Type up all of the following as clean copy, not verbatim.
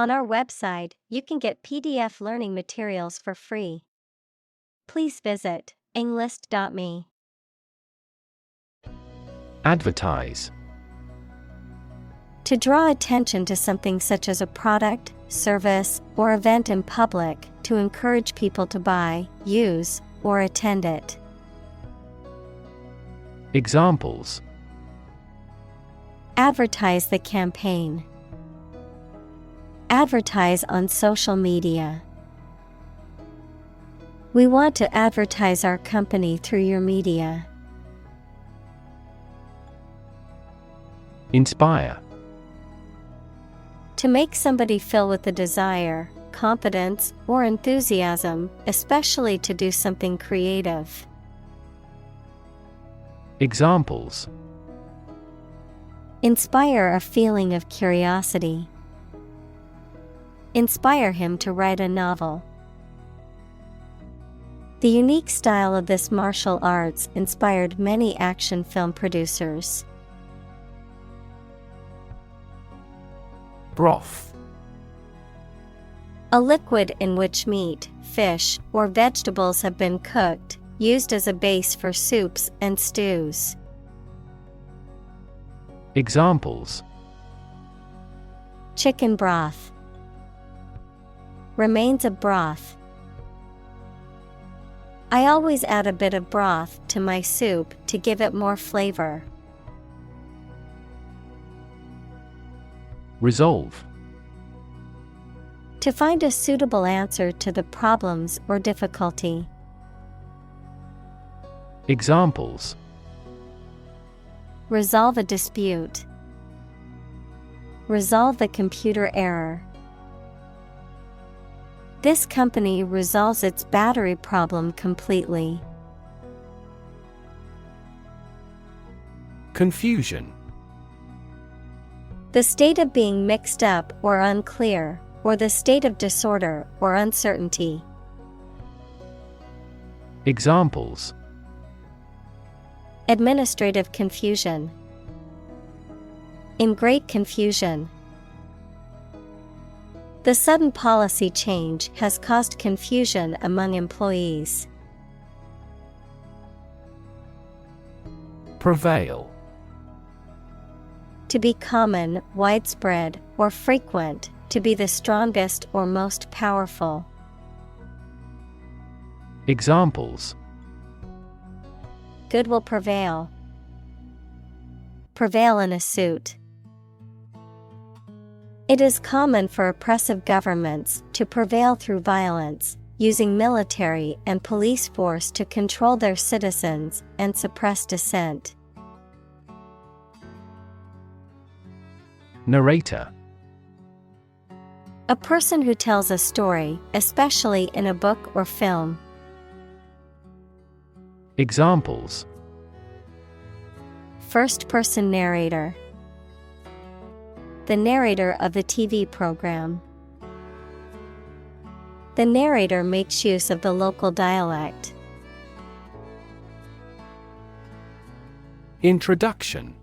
On our website, you can get PDF learning materials for free. Please visit englist.me. Advertise. To draw attention to something such as a product, service, or event in public, to encourage people to buy, use, or attend it. Examples: Advertise the campaign. Advertise on social media. We want to advertise our company through your media. Inspire. To make somebody feel with the desire, confidence, or enthusiasm, especially to do something creative. Examples: Inspire a feeling of curiosity. Inspire him to write a novel. The unique style of this martial arts inspired many action film producers. Broth. A liquid in which meat, fish, or vegetables have been cooked, used as a base for soups and stews. Examples: Chicken broth. Remains of broth. I always add a bit of broth to my soup to give it more flavor. Resolve. To find a suitable answer to the problems or difficulty. Examples: Resolve a dispute. Resolve the computer error. This company resolves its battery problem completely. Confusion. The state of being mixed up or unclear, or the state of disorder or uncertainty. Examples: Administrative confusion. In great confusion. The sudden policy change has caused confusion among employees. Prevail. To be common, widespread, or frequent, to be the strongest or most powerful. Examples: Good will prevail. Prevail in a suit. It is common for oppressive governments to prevail through violence, using military and police force to control their citizens and suppress dissent. Narrator. A person who tells a story, especially in a book or film. Examples: First-person narrator. The narrator of the TV program. The narrator makes use of the local dialect. Introduction.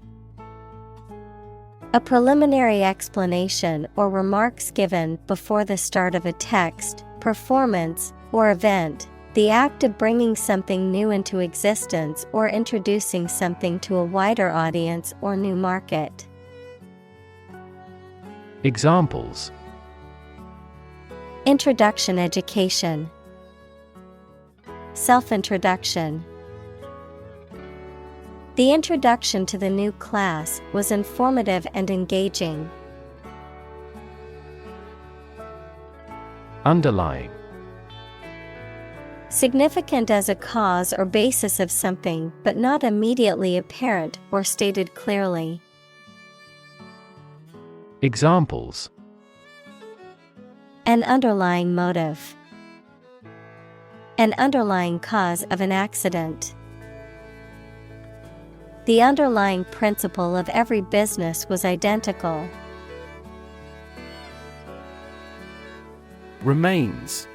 A preliminary explanation or remarks given before the start of a text, performance, or event. The act of bringing something new into existence or introducing something to a wider audience or new market. Examples: Introduction education. Self-introduction. The introduction to the new class was informative and engaging. Underlying. Significant as a cause or basis of something but not immediately apparent or stated clearly. Examples: An underlying motive. An underlying cause of an accident. The underlying principle of every business was identical. Remains.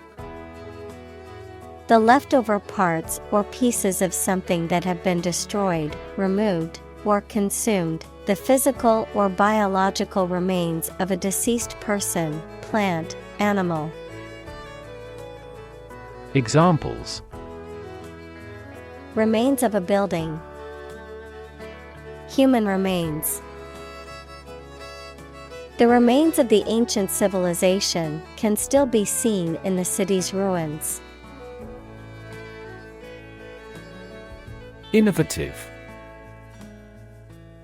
The leftover parts or pieces of something that have been destroyed, removed, or consumed, the physical or biological remains of a deceased person, plant, animal. Examples: Remains of a building. Human remains. The remains of the ancient civilization can still be seen in the city's ruins. Innovative.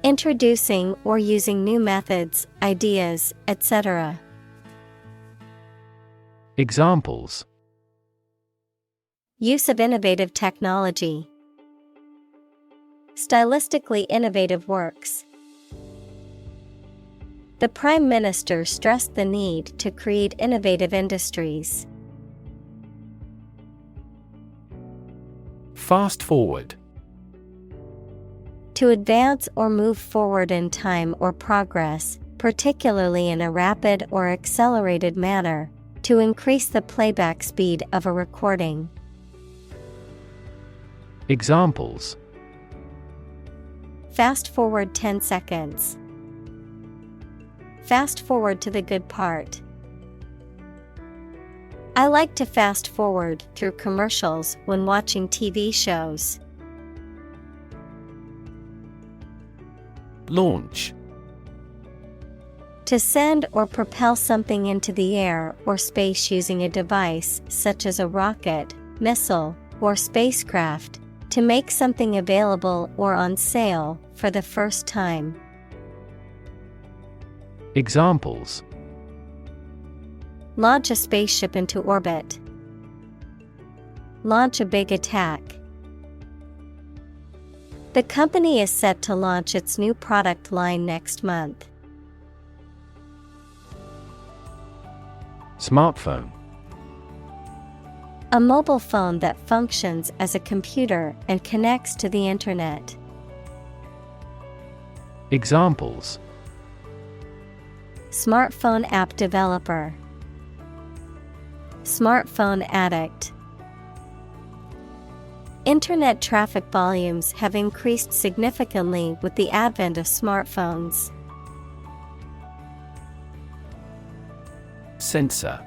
Introducing or using new methods, ideas, etc. Examples: Use of innovative technology. Stylistically innovative works. The Prime Minister stressed the need to create innovative industries. Fast forward. To advance or move forward in time or progress, particularly in a rapid or accelerated manner, to increase the playback speed of a recording. Examples: Fast forward 10 seconds. Fast forward to the good part. I like to fast forward through commercials when watching TV shows. Launch. To send or propel something into the air or space using a device such as a rocket, missile, or spacecraft, to make something available or on sale for the first time. Examples: Launch a spaceship into orbit. Launch a big attack. The company is set to launch its new product line next month. Smartphone. A mobile phone that functions as a computer and connects to the internet. Examples: Smartphone app developer. Smartphone addict. Internet traffic volumes have increased significantly with the advent of smartphones. Censor.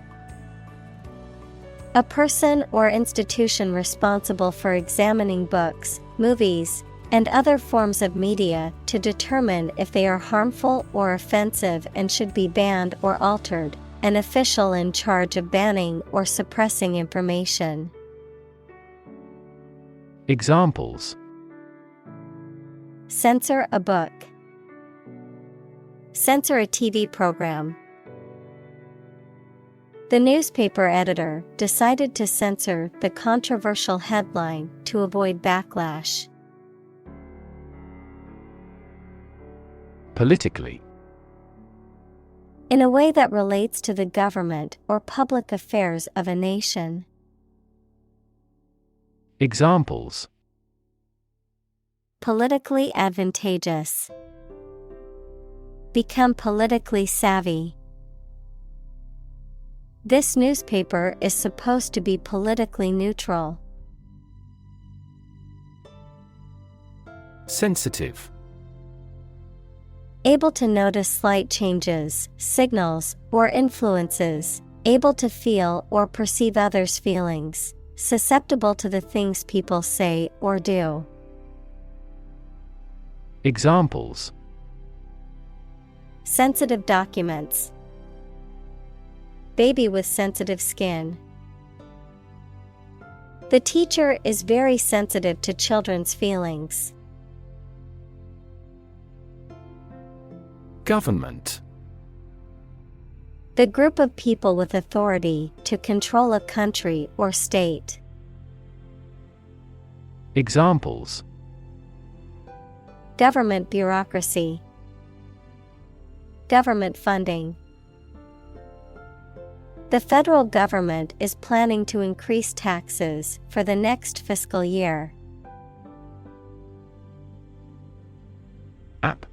A person or institution responsible for examining books, movies, and other forms of media to determine if they are harmful or offensive and should be banned or altered, an official in charge of banning or suppressing information. Examples: Censor a book. Censor a TV program. The newspaper editor decided to censor the controversial headline to avoid backlash. Politically. In a way that relates to the government or public affairs of a nation. Examples: Politically advantageous. Become politically savvy. This newspaper is supposed to be politically neutral. Sensitive. Able to notice slight changes, signals, or influences, able to feel or perceive others' feelings, susceptible to the things people say or do. Examples: Sensitive documents. Baby with sensitive skin. The teacher is very sensitive to children's feelings. Government. The group of people with authority to control a country or state. Examples: Government bureaucracy. Government funding. The federal government is planning to increase taxes for the next fiscal year. App.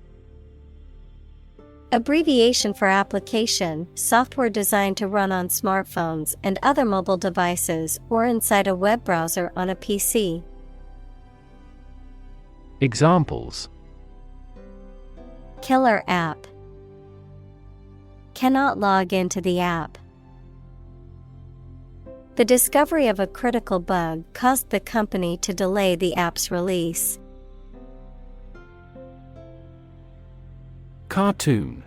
Abbreviation for application, software designed to run on smartphones and other mobile devices or inside a web browser on a PC. Examples: Killer app. Cannot log into the app. The discovery of a critical bug caused the company to delay the app's release. Cartoon.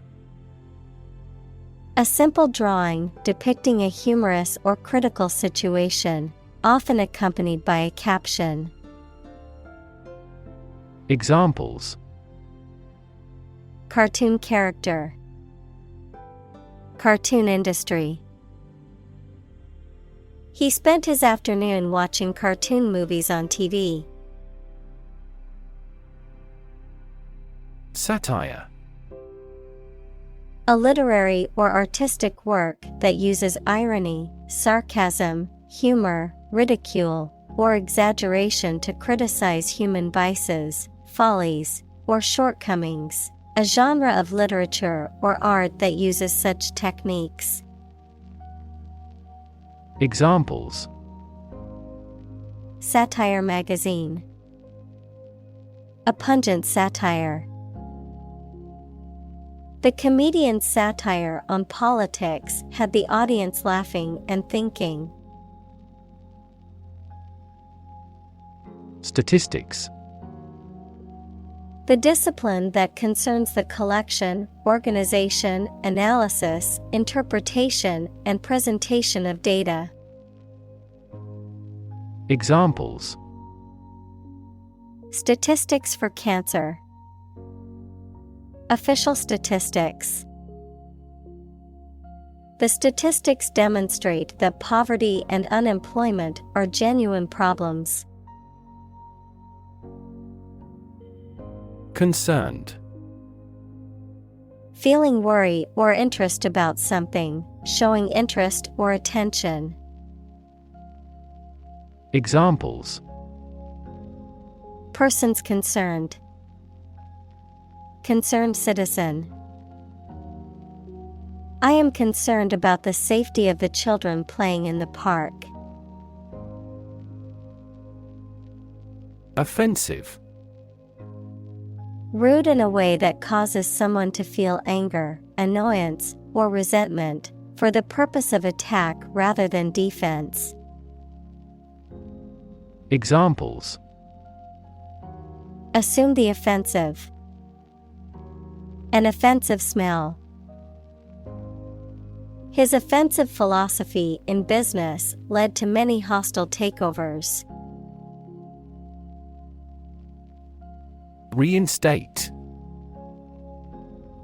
A simple drawing depicting a humorous or critical situation, often accompanied by a caption. Examples: Cartoon character. Cartoon industry. He spent his afternoon watching cartoon movies on TV. Satire. A literary or artistic work that uses irony, sarcasm, humor, ridicule, or exaggeration to criticize human vices, follies, or shortcomings. A genre of literature or art that uses such techniques. Examples: Satire magazine. A pungent satire. The comedian's satire on politics had the audience laughing and thinking. Statistics. The discipline that concerns the collection, organization, analysis, interpretation, and presentation of data. Examples: Statistics for cancer. Official statistics. The statistics demonstrate that poverty and unemployment are genuine problems. Concerned. Feeling worry or interest about something, showing interest or attention. Examples: Persons concerned. Concerned citizen. I am concerned about the safety of the children playing in the park. Offensive. Rude in a way that causes someone to feel anger, annoyance, or resentment, for the purpose of attack rather than defense. Examples: Assume the offensive. An offensive smell. His offensive philosophy in business led to many hostile takeovers. Reinstate.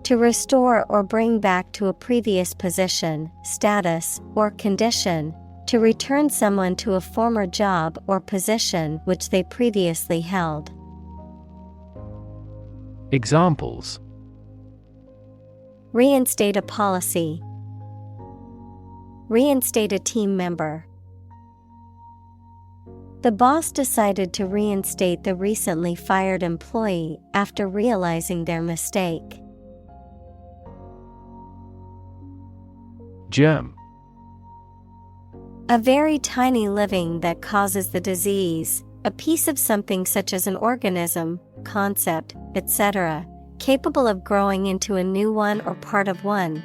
To restore or bring back to a previous position, status, or condition. To return someone to a former job or position which they previously held. Examples: Reinstate a policy. Reinstate a team member. The boss decided to reinstate the recently fired employee after realizing their mistake. Germ. A very tiny living that causes the disease, a piece of something such as an organism, concept, etc., capable of growing into a new one or part of one.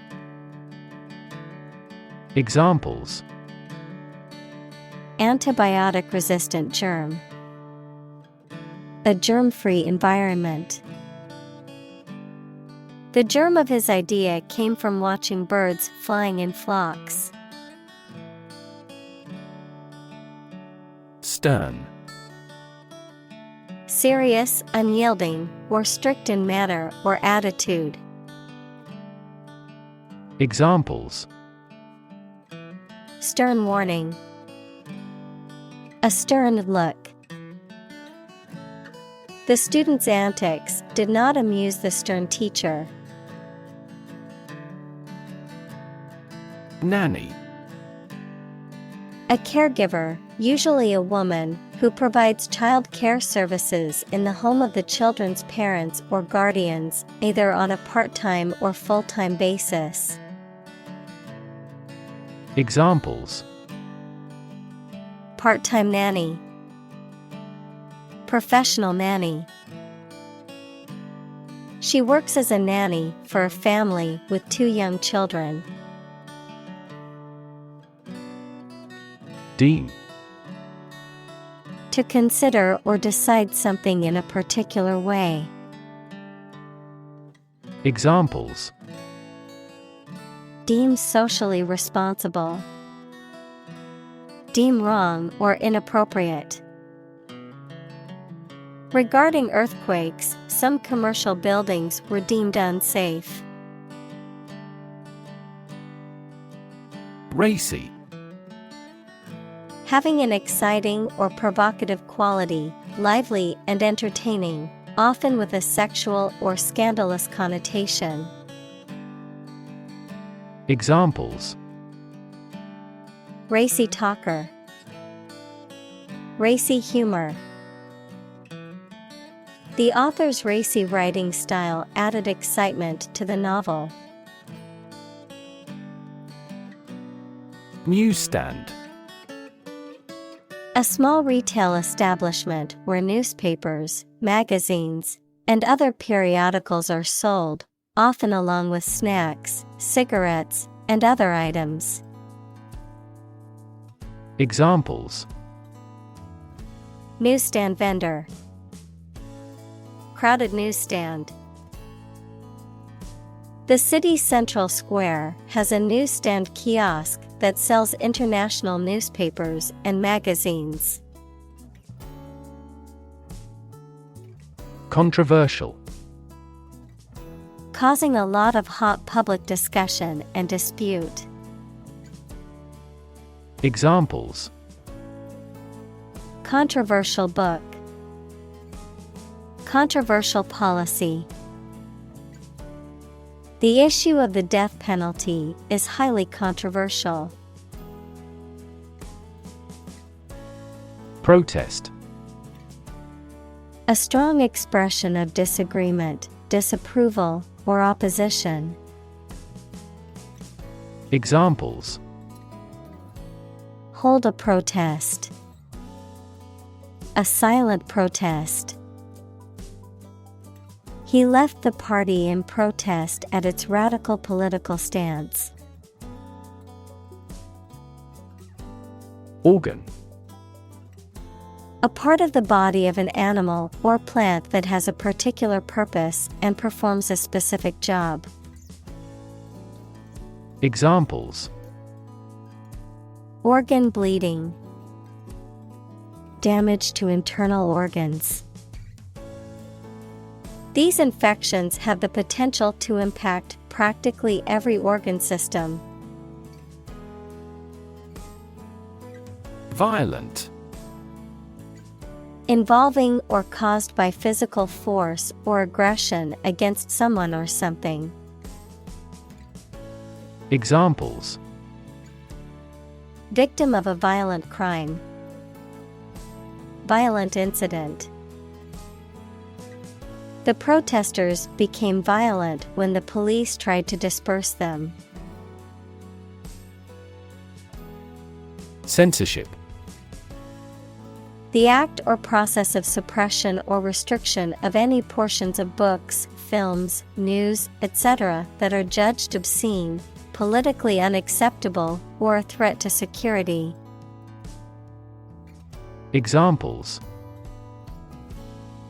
Examples: Antibiotic-resistant germ. A germ-free environment. The germ of his idea came from watching birds flying in flocks. Stern. Serious, unyielding, or strict in manner or attitude. Examples: Stern warning. A stern look. The student's antics did not amuse the stern teacher. Nanny. A caregiver, usually a woman, who provides child care services in the home of the children's parents or guardians, either on a part-time or full-time basis. Examples: Part-time nanny. Professional nanny. She works as a nanny for a family with 2 young children. Deem. To consider or decide something in a particular way. Examples: Deem socially responsible. Deem wrong or inappropriate. Regarding earthquakes, some commercial buildings were deemed unsafe. Racy. Having an exciting or provocative quality, lively and entertaining, often with a sexual or scandalous connotation. Examples: Racy talker. Racy humor. The author's racy writing style added excitement to the novel. Newsstand. A small retail establishment where newspapers, magazines, and other periodicals are sold, often along with snacks, cigarettes, and other items. Examples: Newsstand vendor. Crowded newsstand. The city's central square has a newsstand kiosk that sells international newspapers and magazines. Controversial. Causing a lot of hot public discussion and dispute. Examples: Controversial book. Controversial policy. The issue of the death penalty is highly controversial. Protest. A strong expression of disagreement, disapproval, or opposition. Examples: Hold a protest. A silent protest. He left the party in protest at its radical political stance. Organ. A part of the body of an animal or plant that has a particular purpose and performs a specific job. Examples: Organ bleeding. Damage to internal organs. These infections have the potential to impact practically every organ system. Violent. Involving or caused by physical force or aggression against someone or something. Examples: Victim of a violent crime. Violent incident. The protesters became violent when the police tried to disperse them. Censorship. The act or process of suppression or restriction of any portions of books, films, news, etc. that are judged obscene, politically unacceptable, or a threat to security. Examples: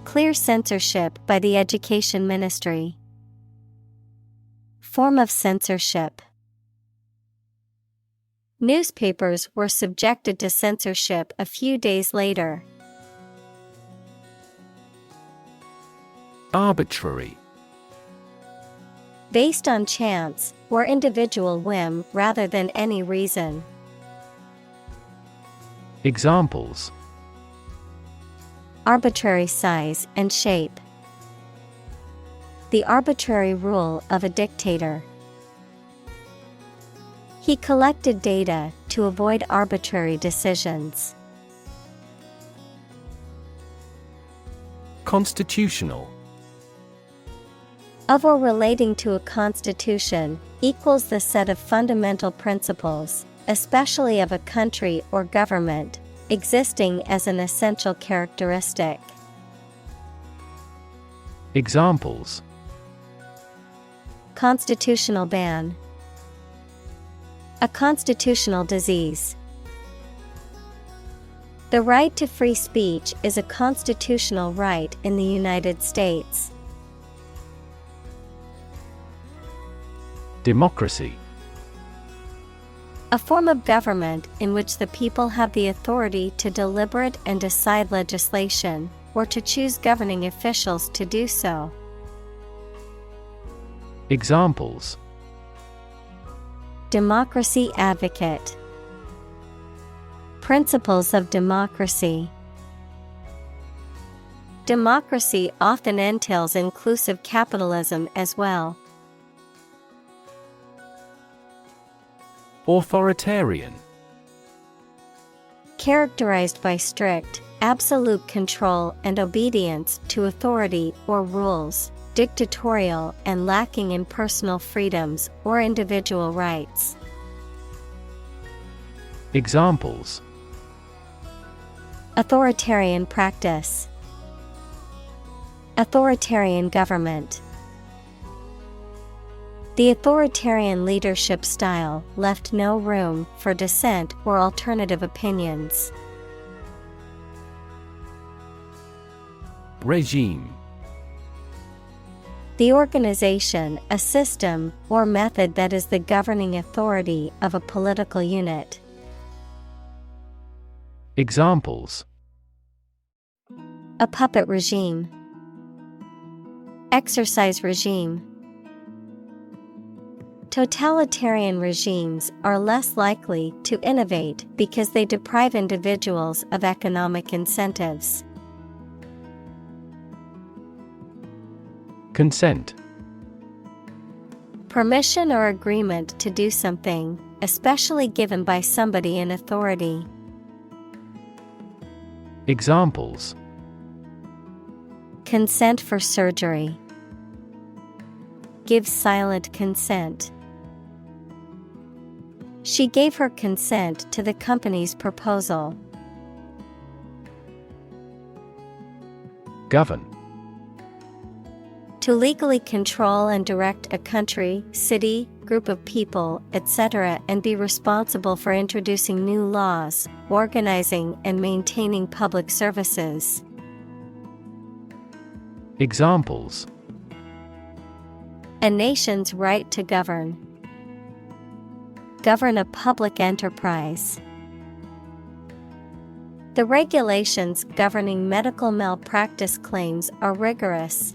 Clear censorship by the Education Ministry. Form of censorship. Newspapers were subjected to censorship a few days later. Arbitrary. Based on chance or individual whim rather than any reason. Examples: Arbitrary size and shape. The arbitrary rule of a dictator. He collected data to avoid arbitrary decisions. Constitutional. Of or relating to a constitution, equals the set of fundamental principles, especially of a country or government, existing as an essential characteristic. Examples: Constitutional ban. A constitutional disease. The right to free speech is a constitutional right in the United States. Democracy. A form of government in which the people have the authority to deliberate and decide legislation, or to choose governing officials to do so. Examples: Democracy advocate. Principles of democracy. Democracy often entails inclusive capitalism as well. Authoritarian. Characterized by strict, absolute control and obedience to authority or rules, dictatorial and lacking in personal freedoms or individual rights. Examples: Authoritarian practice. Authoritarian government. The authoritarian leadership style left no room for dissent or alternative opinions. Regime. The organization, a system, or method that is the governing authority of a political unit. Examples: A puppet regime. Exercise regime. Totalitarian regimes are less likely to innovate because they deprive individuals of economic incentives. Consent. Permission or agreement to do something, especially given by somebody in authority. Examples: Consent for surgery. Give silent consent. She gave her consent to the company's proposal. Govern. To legally control and direct a country, city, group of people, etc., and be responsible for introducing new laws, organizing and maintaining public services. Examples: A nation's right to govern. Govern a public enterprise. The regulations governing medical malpractice claims are rigorous.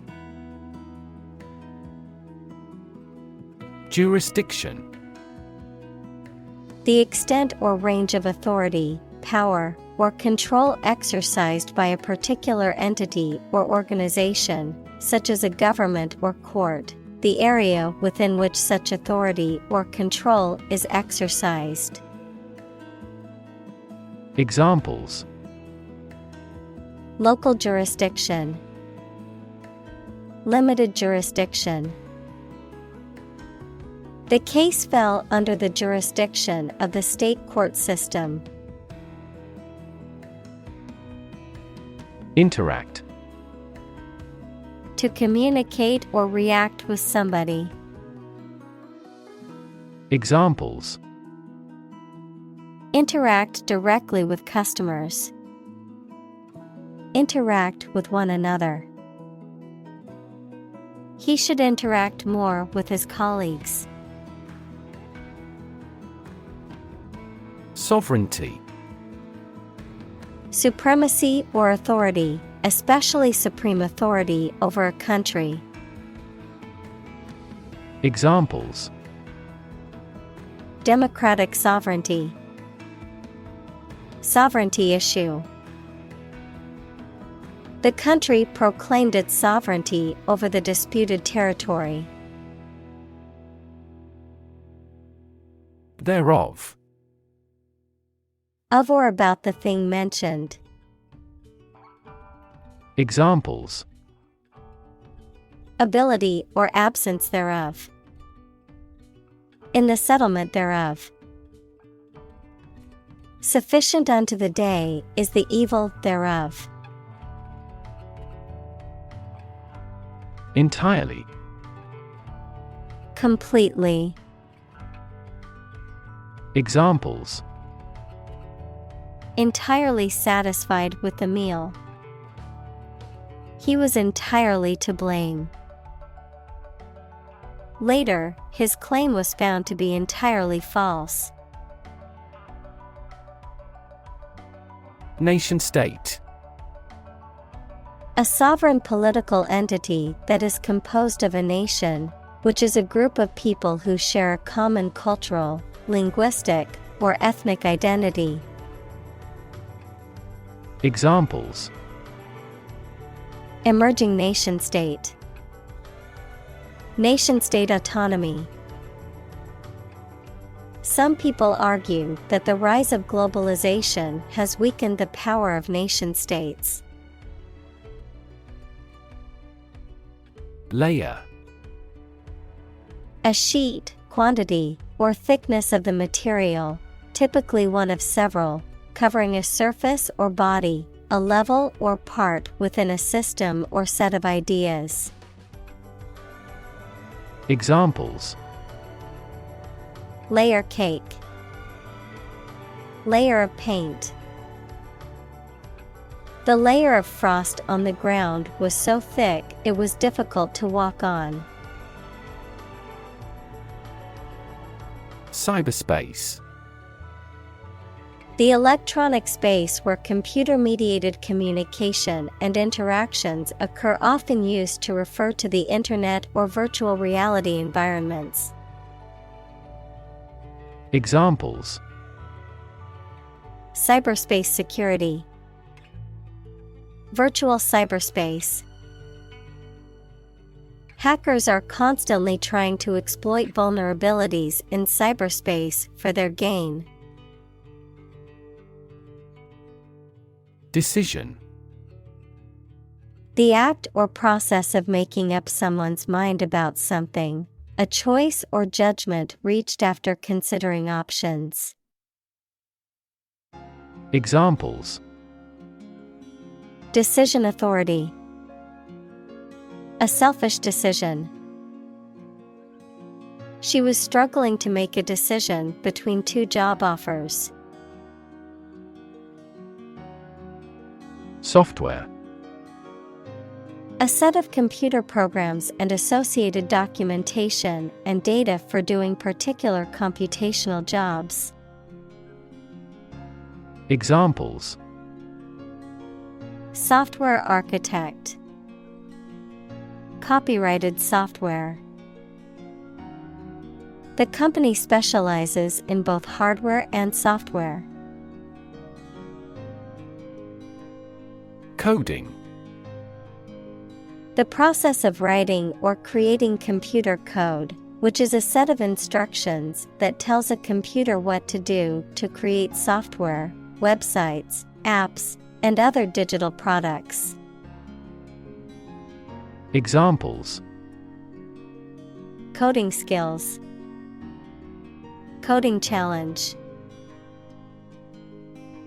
Jurisdiction. The extent or range of authority, power, or control exercised by a particular entity or organization, such as a government or court. The area within which such authority or control is exercised. Examples: Local jurisdiction. Limited jurisdiction. The case fell under the jurisdiction of the state court system. Interact. To communicate or react with somebody. Examples: Interact directly with customers. Interact with one another. He should interact more with his colleagues. Sovereignty. Supremacy or authority, especially supreme authority over a country. Examples: Democratic sovereignty. Sovereignty issue. The country proclaimed its sovereignty over the disputed territory. Thereof. Of or about the thing mentioned. Examples: Ability or absence thereof. In the settlement thereof. Sufficient unto the day is the evil thereof. Entirely. Completely. Examples: Entirely satisfied with the meal. He was entirely to blame. Later, his claim was found to be entirely false. Nation-state. A sovereign political entity that is composed of a nation, which is a group of people who share a common cultural, linguistic, or ethnic identity. Examples: Emerging nation-state. Nation-state autonomy. Some people argue that the rise of globalization has weakened the power of nation-states. Layer. A sheet, quantity, or thickness of the material, typically one of several, covering a surface or body, a level or part within a system or set of ideas. Examples: Layer cake. Layer of paint. The layer of frost on the ground was so thick it was difficult to walk on. Cyberspace. The electronic space where computer-mediated communication and interactions occur, often used to refer to the Internet or virtual reality environments. Examples: Cyberspace security. Virtual cyberspace. Hackers are constantly trying to exploit vulnerabilities in cyberspace for their gain. Decision. The act or process of making up someone's mind about something, a choice or judgment reached after considering options. Examples: Decision authority. A selfish decision. She was struggling to make a decision between two job offers. Software. A set of computer programs and associated documentation and data for doing particular computational jobs. Examples: Software architect. Copyrighted software. The company specializes in both hardware and software. Coding. The process of writing or creating computer code, which is a set of instructions that tells a computer what to do to create software, websites, apps, and other digital products. Examples: Coding skills. Coding challenge.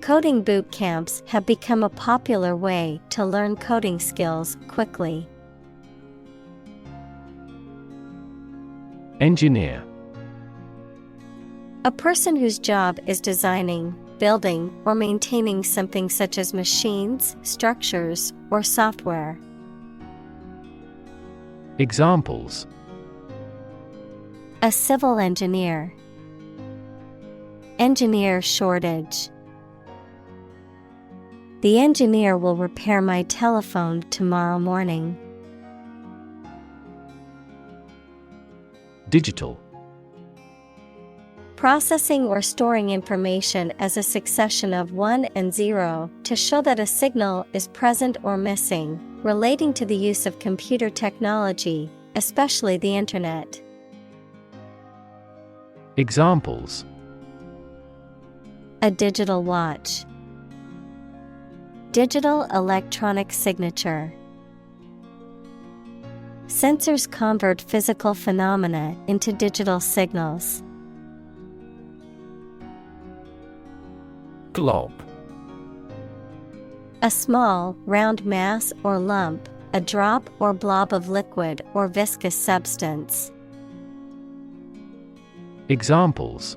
Coding boot camps have become a popular way to learn coding skills quickly. Engineer. A person whose job is designing, building, or maintaining something such as machines, structures, or software. Examples: A civil engineer. Engineer shortage. The engineer will repair my telephone tomorrow morning. Digital. Processing or storing information as a succession of 1 and 0 to show that a signal is present or missing, relating to the use of computer technology, especially the Internet. Examples: A digital watch. Digital electronic signature. Sensors convert physical phenomena into digital signals. Glob. A small, round mass or lump, a drop or blob of liquid or viscous substance. Examples: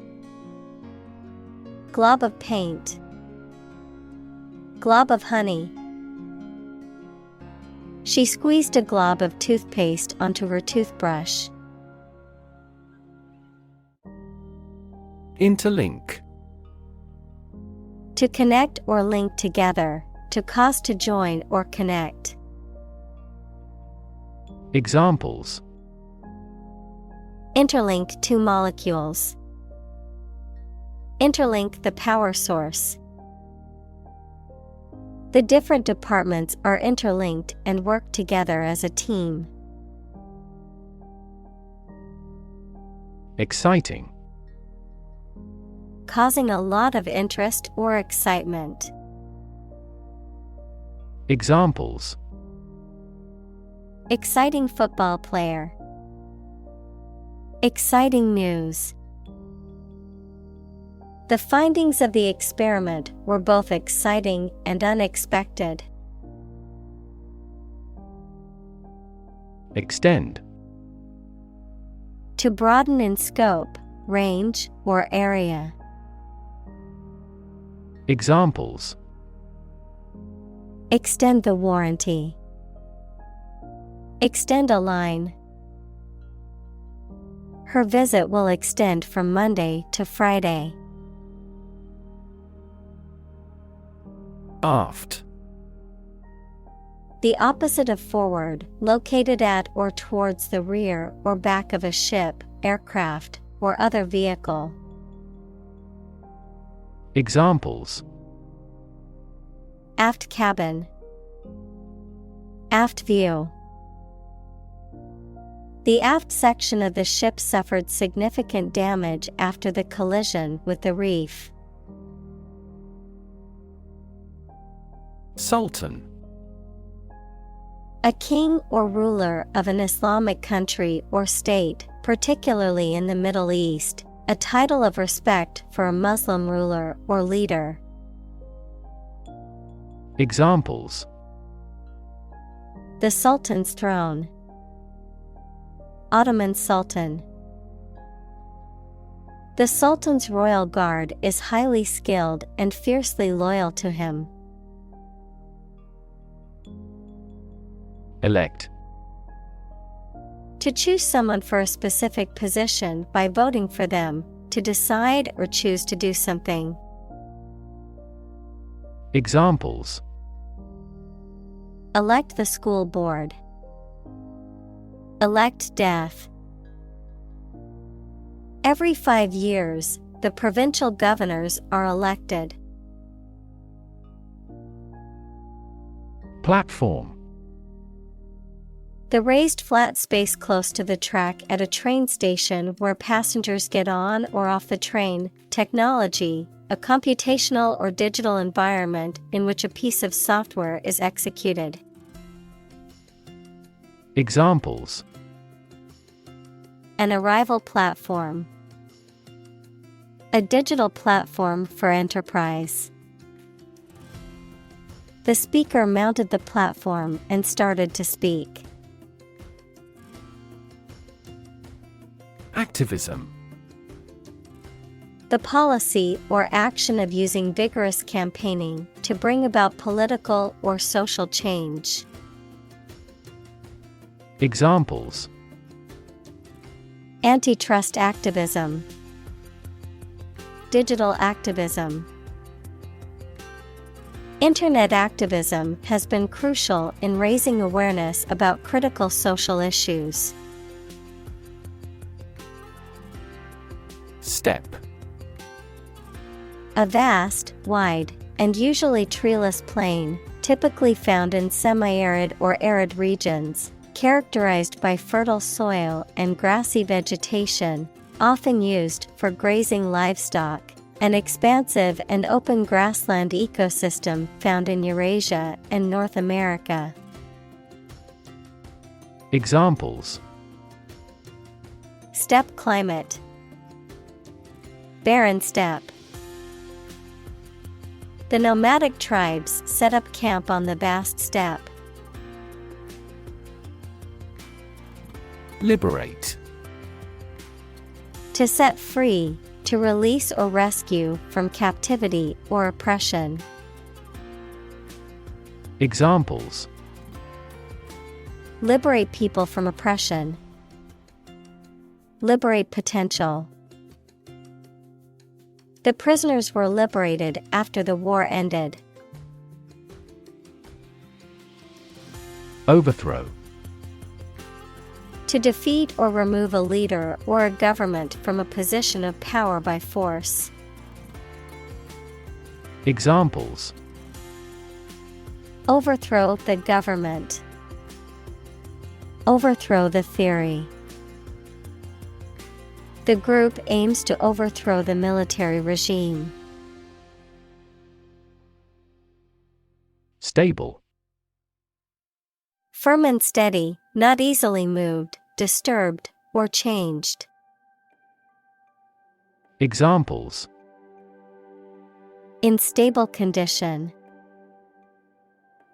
glob of paint, glob of honey. She squeezed a glob of toothpaste onto her toothbrush. Interlink. To connect or link together, to cause to join or connect. Examples: interlink two molecules. Interlink the power source. The different departments are interlinked and work together as a team. Exciting. Causing a lot of interest or excitement. Examples: exciting football player. Exciting news. The findings of the experiment were both exciting and unexpected. Extend. To broaden in scope, range, or area. Examples: extend the warranty. Extend a line. Her visit will extend from Monday to Friday. Aft. The opposite of forward, located at or towards the rear or back of a ship, aircraft, or other vehicle. Examples: aft cabin. Aft view. The aft section of the ship suffered significant damage after the collision with the reef. Sultan. A king or ruler of an Islamic country or state, particularly in the Middle East, a title of respect for a Muslim ruler or leader. Examples: the Sultan's throne. Ottoman Sultan. The Sultan's royal guard is highly skilled and fiercely loyal to him. Elect. To choose someone for a specific position by voting for them, to decide or choose to do something. Examples: elect the school board. Elect death. Every 5 years, the provincial governors are elected. Platform. The raised flat space close to the track at a train station where passengers get on or off the train. Technology, a computational or digital environment in which a piece of software is executed. Examples: an arrival platform. A digital platform for enterprise. The speaker mounted the platform and started to speak. Activism. The policy or action of using vigorous campaigning to bring about political or social change. Examples: antitrust activism. Digital activism. Internet activism has been crucial in raising awareness about critical social issues. Step. A vast, wide, and usually treeless plain, typically found in semi-arid or arid regions, characterized by fertile soil and grassy vegetation, often used for grazing livestock, an expansive and open grassland ecosystem found in Eurasia and North America. Examples: steppe climate. Barren steppe. The nomadic tribes set up camp on the vast steppe. Liberate. To set free, to release or rescue from captivity or oppression. Examples: Liberate people from oppression. Liberate potential. The prisoners were liberated after the war ended. Overthrow. To defeat or remove a leader or a government from a position of power by force. Examples: Overthrow the government. Overthrow the theory. The group aims to overthrow the military regime. Stable. Firm and steady, not easily moved, disturbed, or changed. Examples: In stable condition.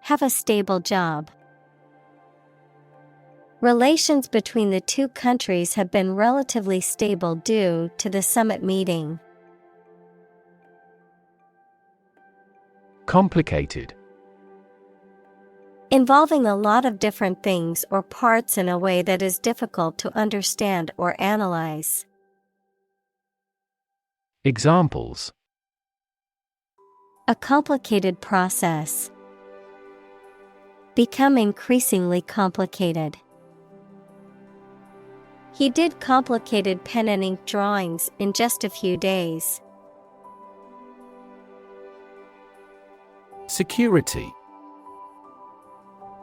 Have a stable job. Relations between the two countries have been relatively stable due to the summit meeting. Complicated. Involving a lot of different things or parts in a way that is difficult to understand or analyze. Examples: A complicated process. Become increasingly complicated. He did complicated pen and ink drawings in just a few days. Security.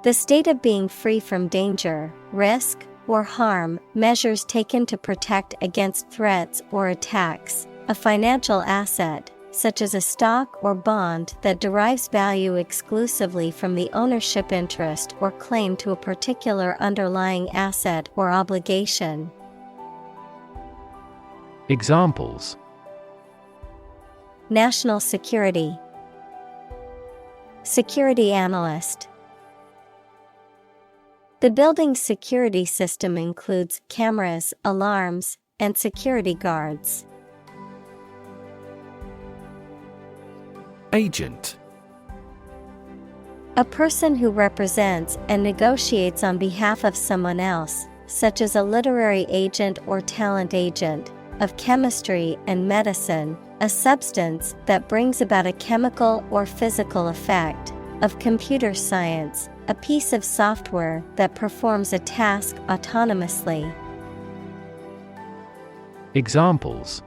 The state of being free from danger, risk, or harm, measures taken to protect against threats or attacks, a financial asset, such as a stock or bond that derives value exclusively from the ownership interest or claim to a particular underlying asset or obligation. Examples: National security. Security analyst. The building's security system includes cameras, alarms, and security guards. Agent. A person who represents and negotiates on behalf of someone else, such as a literary agent or talent agent, of chemistry and medicine, a substance that brings about a chemical or physical effect, of computer science, a piece of software that performs a task autonomously. Examples: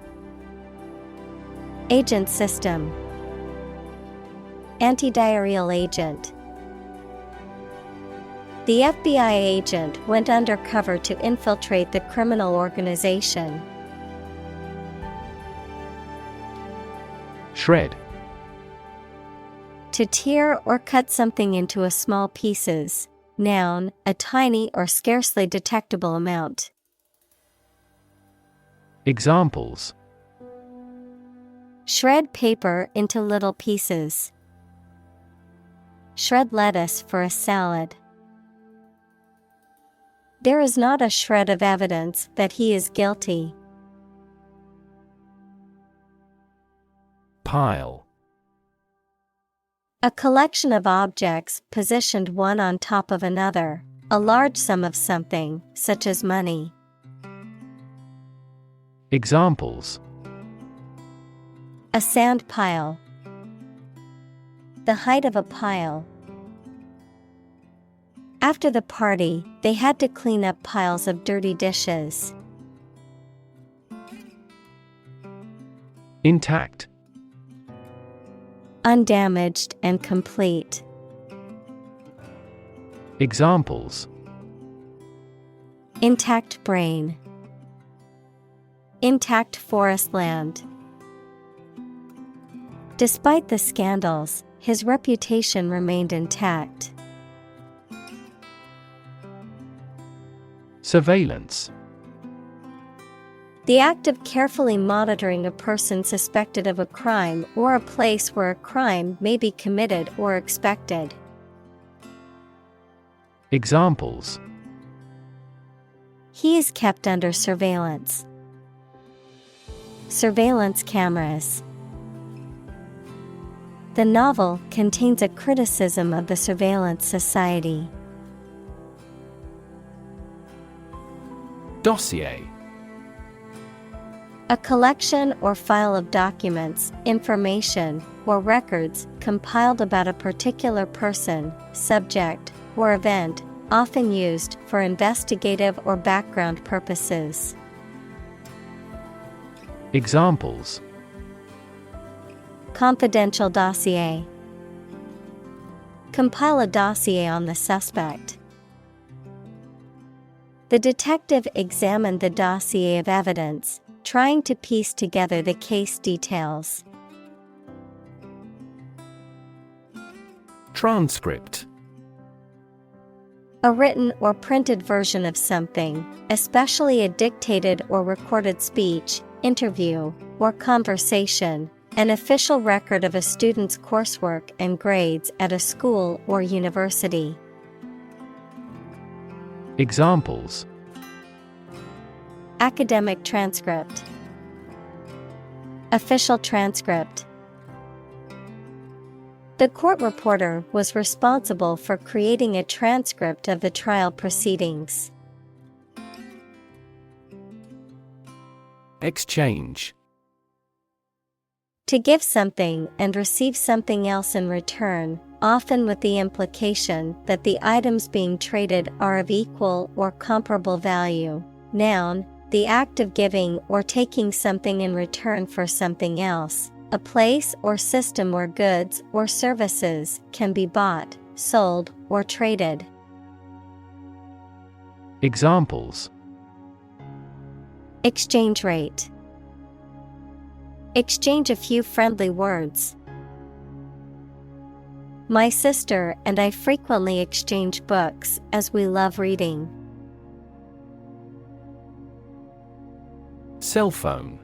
Agent system. Antidiarrheal agent. The FBI agent went undercover to infiltrate the criminal organization. Shred. To tear or cut something into a small pieces. Noun, a tiny or scarcely detectable amount. Examples: Shred paper into little pieces. Shred lettuce for a salad. There is not a shred of evidence that he is guilty. Pile. A collection of objects positioned one on top of another, a large sum of something, such as money. Examples: A sand pile. The height of a pile. After the party, they had to clean up piles of dirty dishes. Intact. Undamaged and complete. Examples: Intact brain. Intact forest land. Despite the scandals, his reputation remained intact. Surveillance. The act of carefully monitoring a person suspected of a crime or a place where a crime may be committed or expected. Examples: He is kept under surveillance. surveillance cameras. The novel contains a criticism of the surveillance society. Dossier. A collection or file of documents, information, or records compiled about a particular person, subject, or event, often used for investigative or background purposes. Examples: Confidential dossier. Compile a dossier on the suspect. The detective examined the dossier of evidence, trying to piece together the case details. Transcript. A written or printed version of something, especially a dictated or recorded speech, interview, or conversation, an official record of a student's coursework and grades at a school or university. Examples: Academic transcript. Official transcript. The court reporter was responsible for creating a transcript of the trial proceedings. Exchange. To give something and receive something else in return, often with the implication that the items being traded are of equal or comparable value. Noun, the act of giving or taking something in return for something else, a place or system where goods or services can be bought, sold, or traded. Examples: Exchange rate. Exchange a few friendly words. My sister and I frequently exchange books as we love reading. Cell phone.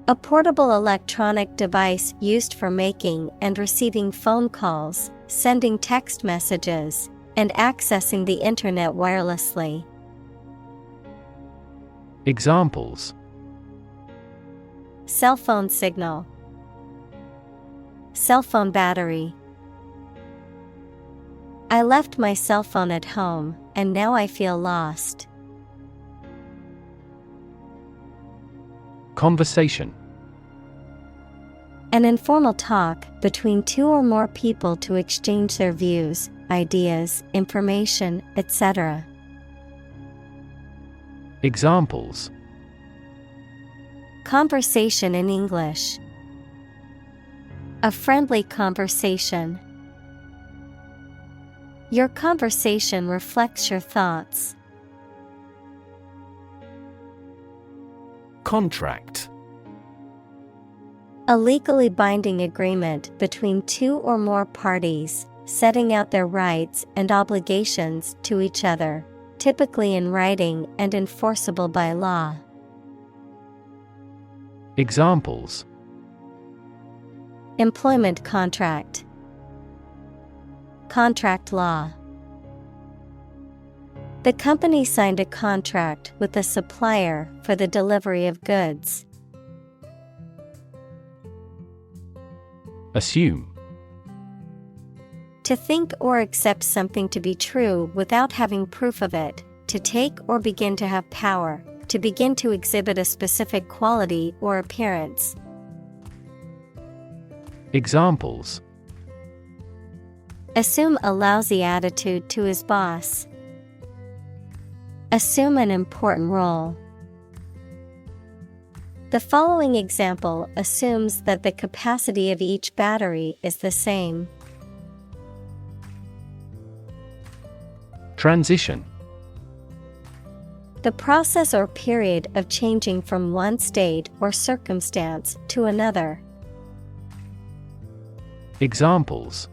A portable electronic device used for making and receiving phone calls, sending text messages, and accessing the internet wirelessly. Examples: Cell phone signal. Cell phone battery. I left my cell phone at home, and now I feel lost. Conversation. An informal talk between two or more people to exchange their views, ideas, information, etc. Examples: Conversation in English. A friendly conversation. Your conversation reflects your thoughts. Contract. A legally binding agreement between two or more parties, setting out their rights and obligations to each other, typically in writing and enforceable by law. Examples: Employment contract. Contract law. The company signed a contract with the supplier for the delivery of goods. Assume. To think or accept something to be true without having proof of it, to take or begin to have power, to begin to exhibit a specific quality or appearance. Examples: Assume a lousy attitude to his boss. Assume an important role. The following example assumes that the capacity of each battery is the same. Transition. The process or period of changing from one state or circumstance to another. Examples: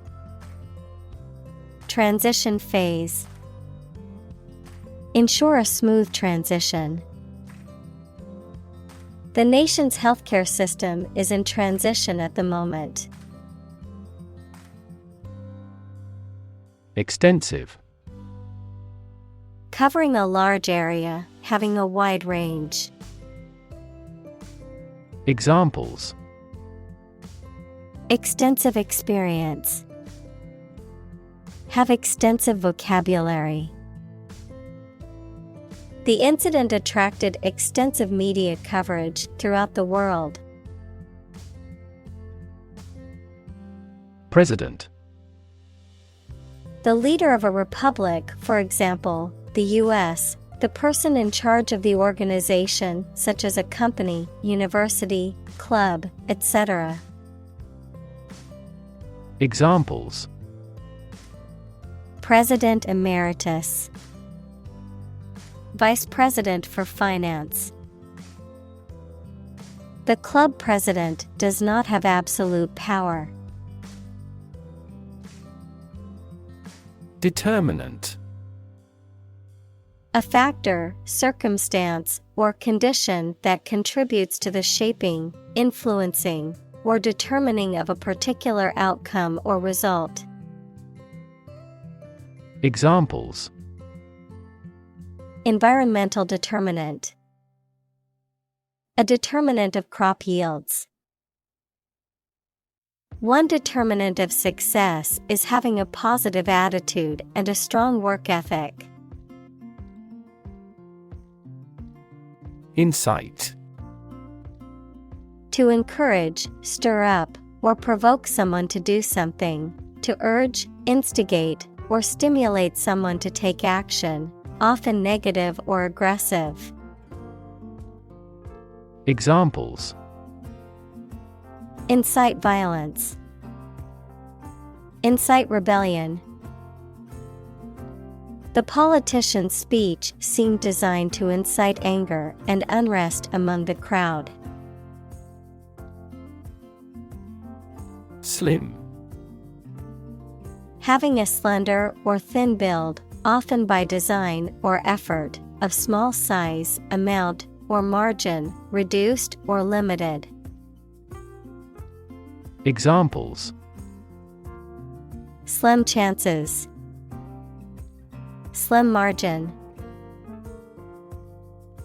Transition phase. Ensure a smooth transition. The nation's healthcare system is in transition at the moment. Extensive. Covering a large area, having a wide range. Examples. Extensive experience. Have extensive vocabulary. The incident attracted extensive media coverage throughout the world. President. The leader of a republic, for example, the U.S., the person in charge of the organization, such as a company, university, club, etc. Examples. President Emeritus. Vice President for Finance. The club president does not have absolute power. Determinant. A factor, circumstance, or condition that contributes to the shaping, influencing, or determining of a particular outcome or result. Examples. Environmental determinant. A determinant of crop yields. One determinant of success is having a positive attitude and a strong work ethic. Insight. To encourage, stir up, or provoke someone to do something, to urge, instigate, or stimulate someone to take action, often negative or aggressive. Examples. Incite violence. Incite rebellion. The politician's speech seemed designed to incite anger and unrest among the crowd. Slim. Having a slender or thin build, often by design or effort, of small size, amount, or margin, reduced or limited. Examples. Slim chances. Slim margin.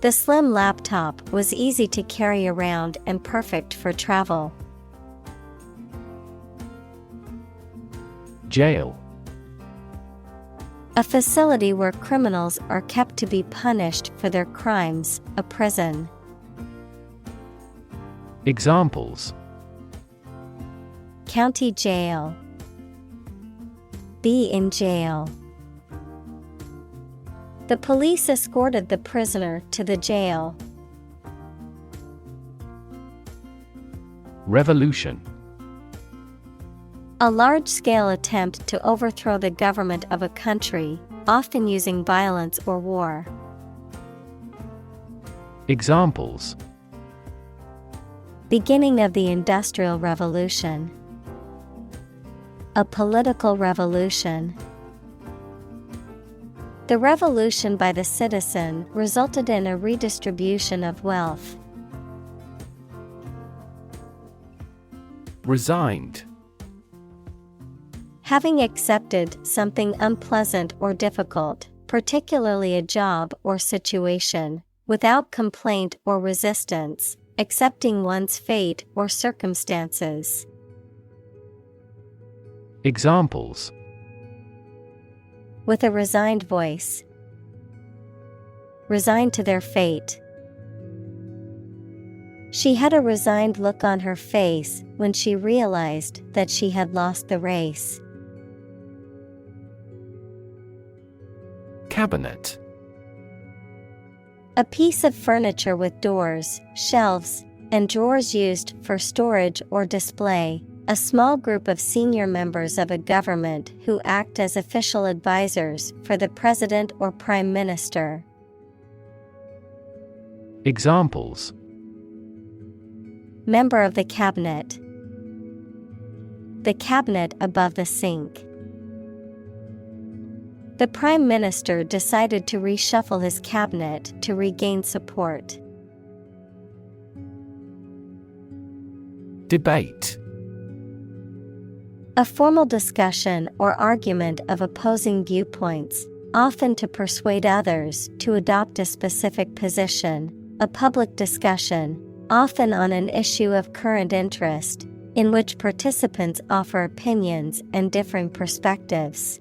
The slim laptop was easy to carry around and perfect for travel. Jail. A facility where criminals are kept to be punished for their crimes, a prison. Examples. County jail. Be in jail. The police escorted the prisoner to the jail. Revolution. A large-scale attempt to overthrow the government of a country, often using violence or war. Examples. Beginning of the Industrial Revolution. A political revolution. The revolution by the citizen resulted in a redistribution of wealth. Resigned. Having accepted something unpleasant or difficult, particularly a job or situation, without complaint or resistance, accepting one's fate or circumstances. Examples. With a resigned voice. Resigned to their fate. She had a resigned look on her face when she realized that she had lost the race. Cabinet. A piece of furniture with doors, shelves, and drawers used for storage or display. A small group of senior members of a government who act as official advisors for the president or prime minister. Examples. Member of the cabinet. The cabinet above the sink. The prime minister decided to reshuffle his cabinet to regain support. Debate. A formal discussion or argument of opposing viewpoints, often to persuade others to adopt a specific position, a public discussion, often on an issue of current interest, in which participants offer opinions and differing perspectives.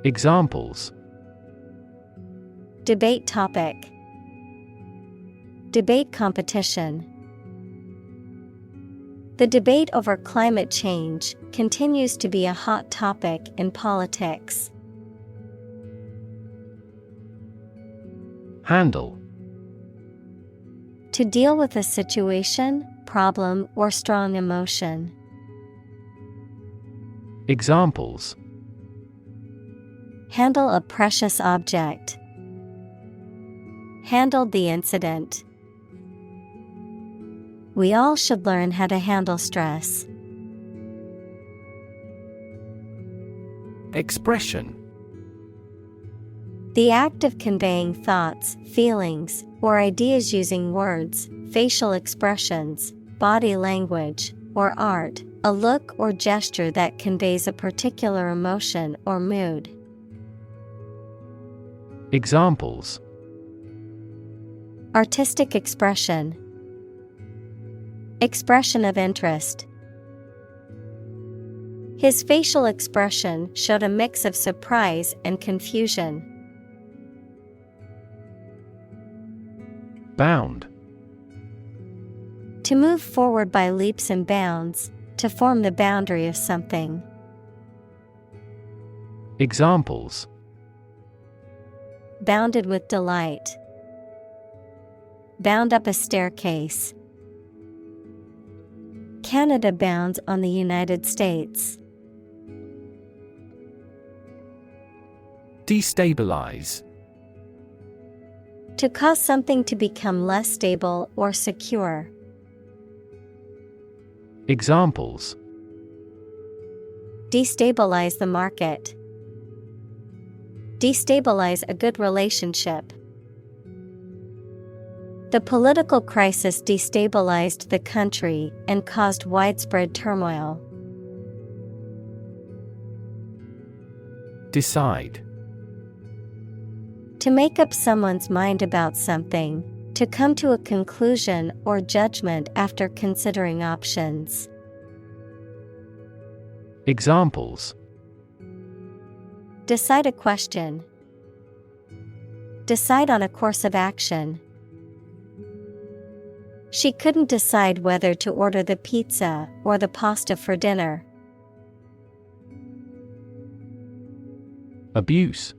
Examples: Debate topic. Debate competition. The debate over climate change continues to be a hot topic in politics. Handle. To deal with a situation, problem, or strong emotion. Examples: Handle a precious object. Handled the incident. We all should learn how to handle stress. Expression. The act of conveying thoughts, feelings, or ideas using words, facial expressions, body language, or art, a look or gesture that conveys a particular emotion or mood. Examples: Artistic expression. Expression of interest. His facial expression showed a mix of surprise and confusion. Bound. To move forward by leaps and bounds, to form the boundary of something. Examples: Bounded with delight. Bound up a staircase. Canada bounds on the United States. Destabilize. To cause something to become less stable or secure. Examples: Destabilize the market. Destabilize a good relationship. The political crisis destabilized the country and caused widespread turmoil. Decide. To make up someone's mind about something, to come to a conclusion or judgment after considering options. Examples: Decide a question. Decide on a course of action. She couldn't decide whether to order the pizza or the pasta for dinner. Abuse.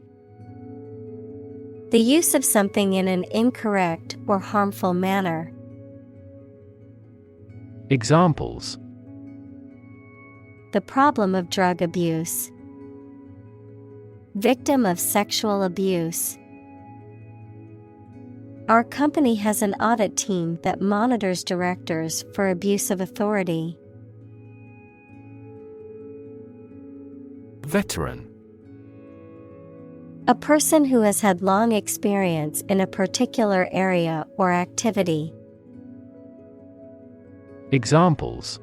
The use of something in an incorrect or harmful manner. Examples: The problem of drug abuse. Victim of sexual abuse. Our company has an audit team that monitors directors for abuse of authority. Veteran. A person who has had long experience in a particular area or activity. Examples: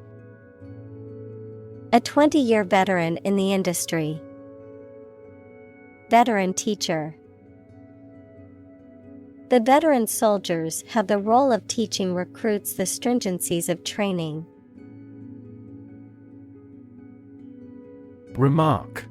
A 20-year veteran in the industry. Veteran teacher. The veteran soldiers have the role of teaching recruits the stringencies of training. Remark.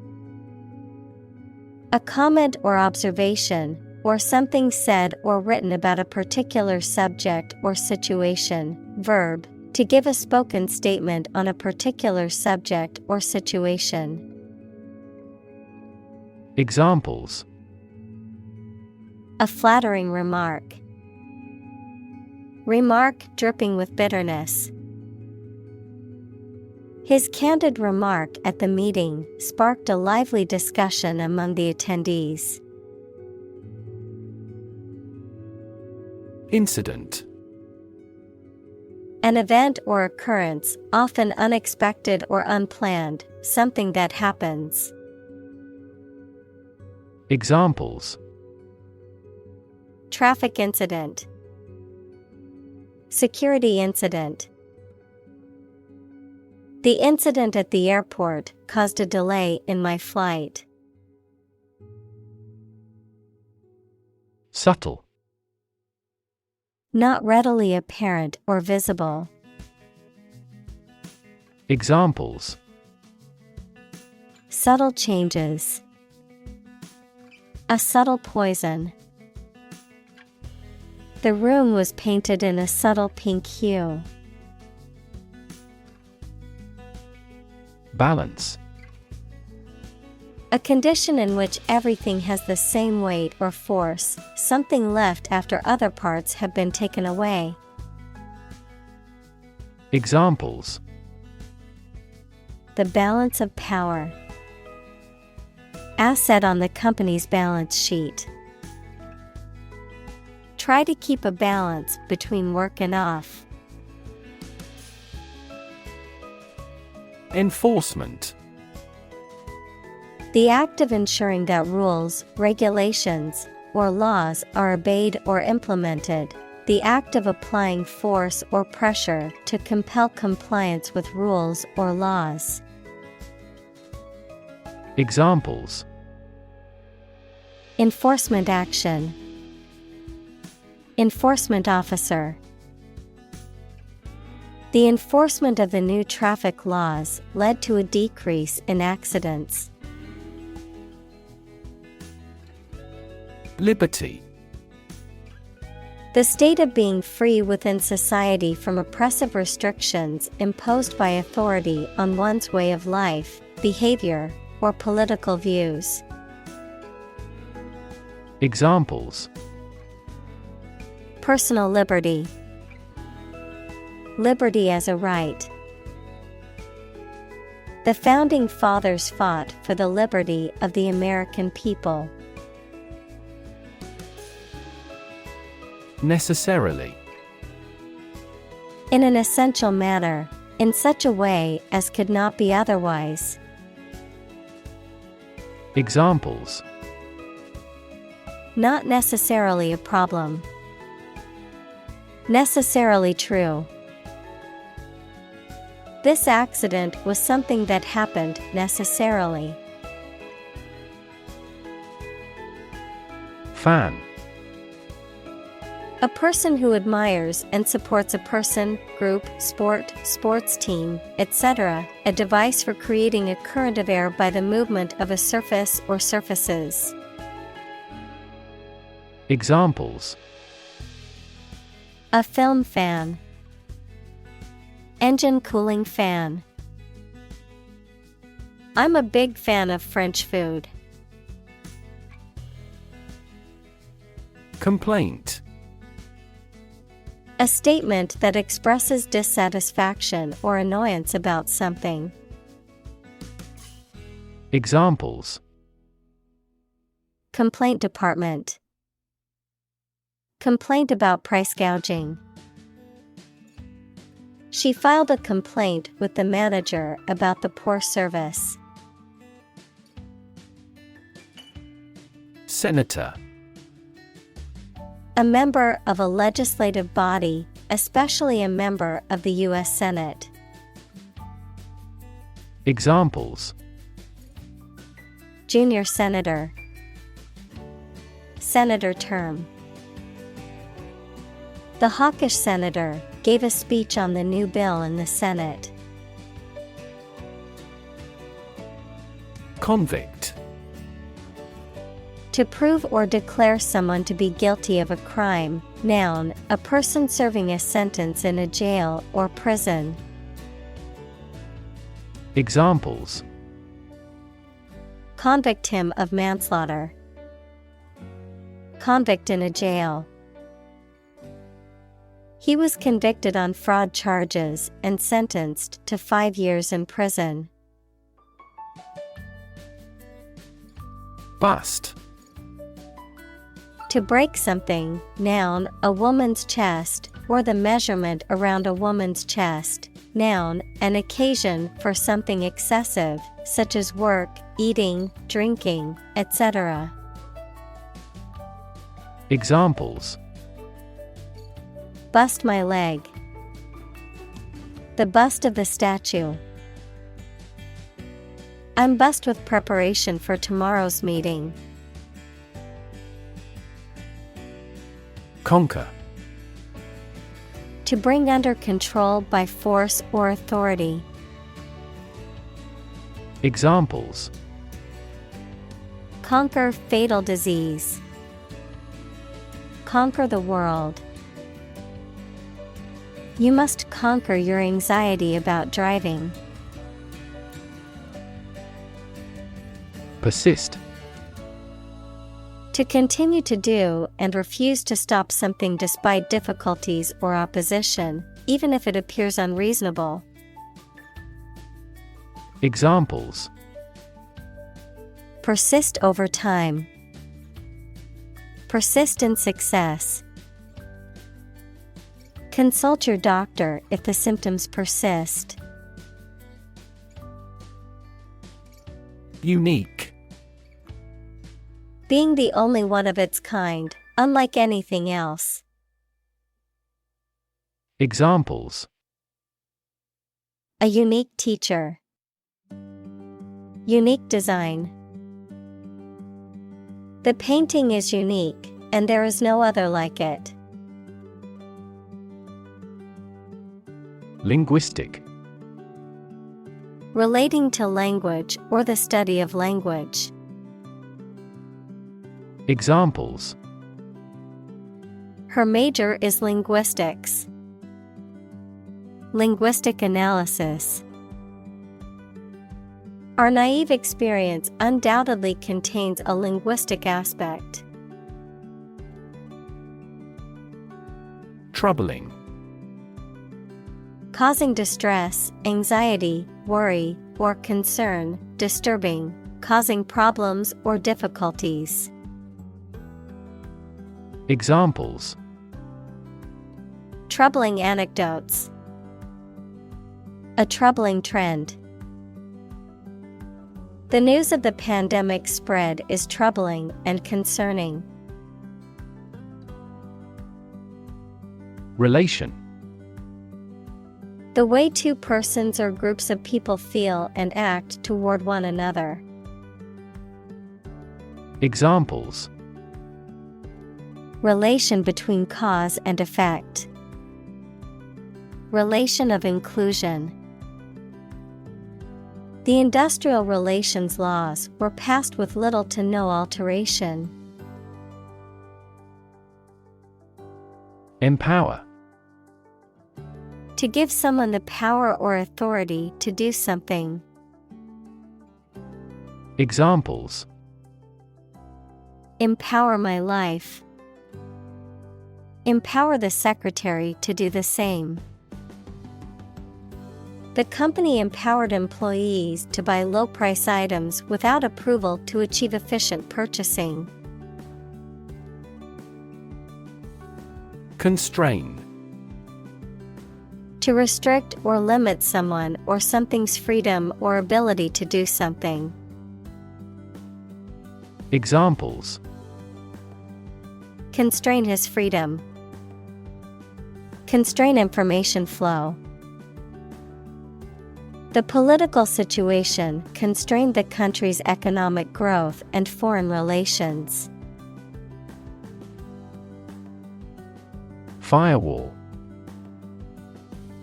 A comment or observation, or something said or written about a particular subject or situation. Verb, to give a spoken statement on a particular subject or situation. Examples: A flattering remark. Remark dripping with bitterness. His candid remark at the meeting sparked a lively discussion among the attendees. Incident. An event or occurrence, often unexpected or unplanned, something that happens. Examples: Traffic incident. Security incident. The incident at the airport caused a delay in my flight. Subtle. Not readily apparent or visible. Examples: Subtle changes. A subtle poison. The room was painted in a subtle pink hue. Balance. A condition in which everything has the same weight or force, something left after other parts have been taken away. Examples: The balance of power. Asset on the company's balance sheet. Try to keep a balance between work and off. Enforcement. The act of ensuring that rules, regulations, or laws are obeyed or implemented. The act of applying force or pressure to compel compliance with rules or laws. Examples: Enforcement action. Enforcement officer. The enforcement of the new traffic laws led to a decrease in accidents. Liberty. The state of being free within society from oppressive restrictions imposed by authority on one's way of life, behavior, or political views. Examples: Personal liberty. Liberty as a right. The founding fathers fought for the liberty of the American people. Necessarily. In an essential manner, in such a way as could not be otherwise. Examples: Not necessarily a problem. Necessarily true. This accident was something that happened necessarily. Fan. A person who admires and supports a person, group, sport, sports team, etc. A device for creating a current of air by the movement of a surface or surfaces. Examples: A film fan. Engine cooling fan. I'm a big fan of French food. Complaint. A statement that expresses dissatisfaction or annoyance about something. Examples: Complaint department. Complaint about price gouging. She filed a complaint with the manager about the poor service. Senator. A member of a legislative body, especially a member of the U.S. Senate. Examples: Junior senator. Senator term. The hawkish senator gave a speech on the new bill in the Senate. Convict. To prove or declare someone to be guilty of a crime. Noun, a person serving a sentence in a jail or prison. Examples: Convict him of manslaughter. Convict in a jail. He was convicted on fraud charges and sentenced to 5 years in prison. Bust. To break something, noun, a woman's chest, or the measurement around a woman's chest. Noun, an occasion for something excessive, such as work, eating, drinking, etc. Examples: Bust my leg. The bust of the statue. I'm bust with preparation for tomorrow's meeting. Conquer. To bring under control by force or authority. Examples: Conquer fatal disease. Conquer the world. You must conquer your anxiety about driving. Persist. To continue to do and refuse to stop something despite difficulties or opposition, even if it appears unreasonable. Examples: Persist over time. Persist in success. Consult your doctor if the symptoms persist. Unique. Being the only one of its kind, unlike anything else. Examples: A unique teacher. Unique design. The painting is unique, and there is no other like it. Linguistic. Relating to language or the study of language. Examples: Her major is linguistics. Linguistic analysis. Our naive experience undoubtedly contains a linguistic aspect. Troubling. Causing distress, anxiety, worry, or concern, disturbing, causing problems or difficulties. Examples: Troubling anecdotes. A troubling trend. The news of the pandemic spread is troubling and concerning. Relation. The way two persons or groups of people feel and act toward one another. Examples: Relation between cause and effect. Relation of inclusion. The industrial relations laws were passed with little to no alteration. Empower. To give someone the power or authority to do something. Examples: Empower my life. Empower the secretary to do the same. The company empowered employees to buy low-price items without approval to achieve efficient purchasing. Constrain. To restrict or limit someone or something's freedom or ability to do something. Examples: Constrain his freedom. Constrain information flow. The political situation constrained the country's economic growth and foreign relations. Firewall.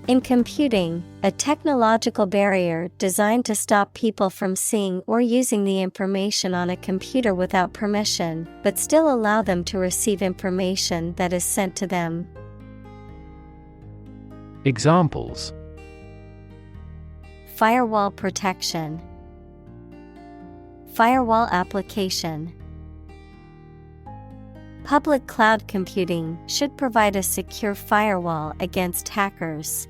In computing, a technological barrier designed to stop people from seeing or using the information on a computer without permission, but still allow them to receive information that is sent to them. Examples: Firewall protection. Firewall application. Public cloud computing should provide a secure firewall against hackers.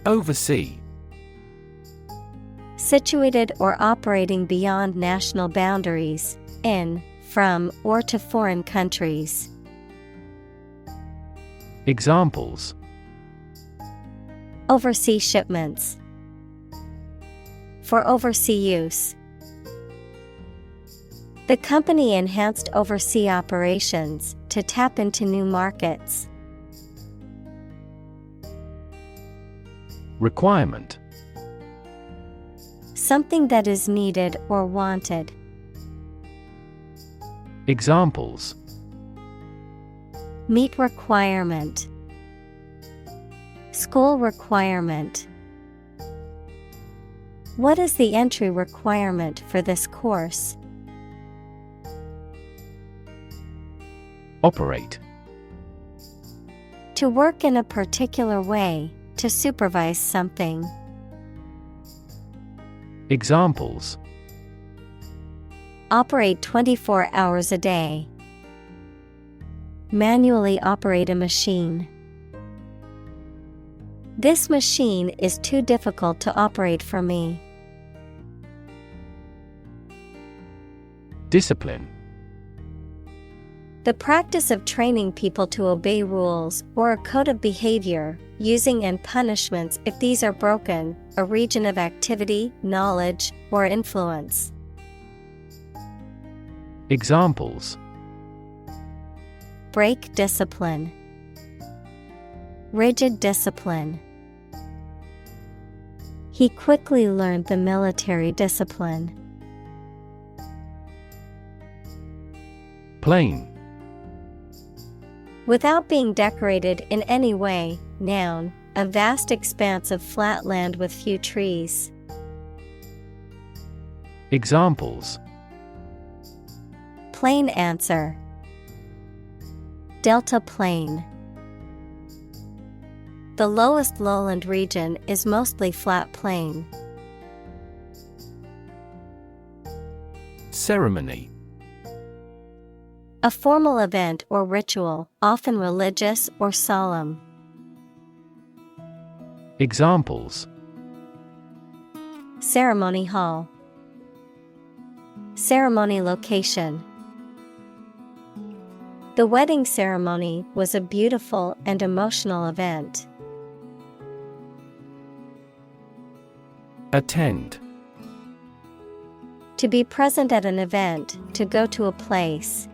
Oversee. Situated or operating beyond national boundaries, in, from, or to foreign countries. Examples: Oversee shipments. For oversea use. The company enhanced oversea operations to tap into new markets. Requirement. Something that is needed or wanted. Examples: Meet requirement. School requirement. What is the entry requirement for this course? Operate. To work in a particular way, to supervise something. Examples: Operate 24 hours a day. Manually operate a machine. This machine is too difficult to operate for me. Discipline. The practice of training people to obey rules or a code of behavior, using and punishments if these are broken, a region of activity, knowledge, or influence. Examples: Break discipline. Rigid discipline. He quickly learned the military discipline. Plain. Without being decorated in any way, noun, a vast expanse of flat land with few trees. Examples: Plain answer. Delta plain. The lowest lowland region is mostly flat plain. Ceremony. A formal event or ritual, often religious or solemn. Examples: Ceremony hall. Ceremony location. The wedding ceremony was a beautiful and emotional event. Attend. To be present at an event, to go to a place.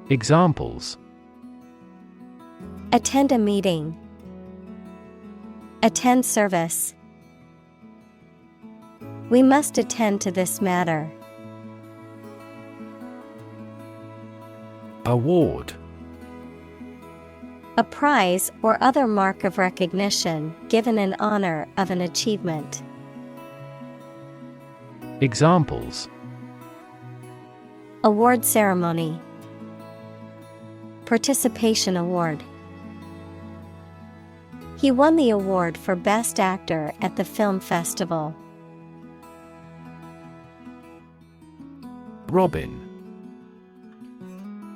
Examples: Attend a meeting. Attend service. We must attend to this matter. Award. A prize or other mark of recognition given in honor of an achievement. Examples: Award ceremony. Participation award. He won the award for Best Actor at the film festival. Robin.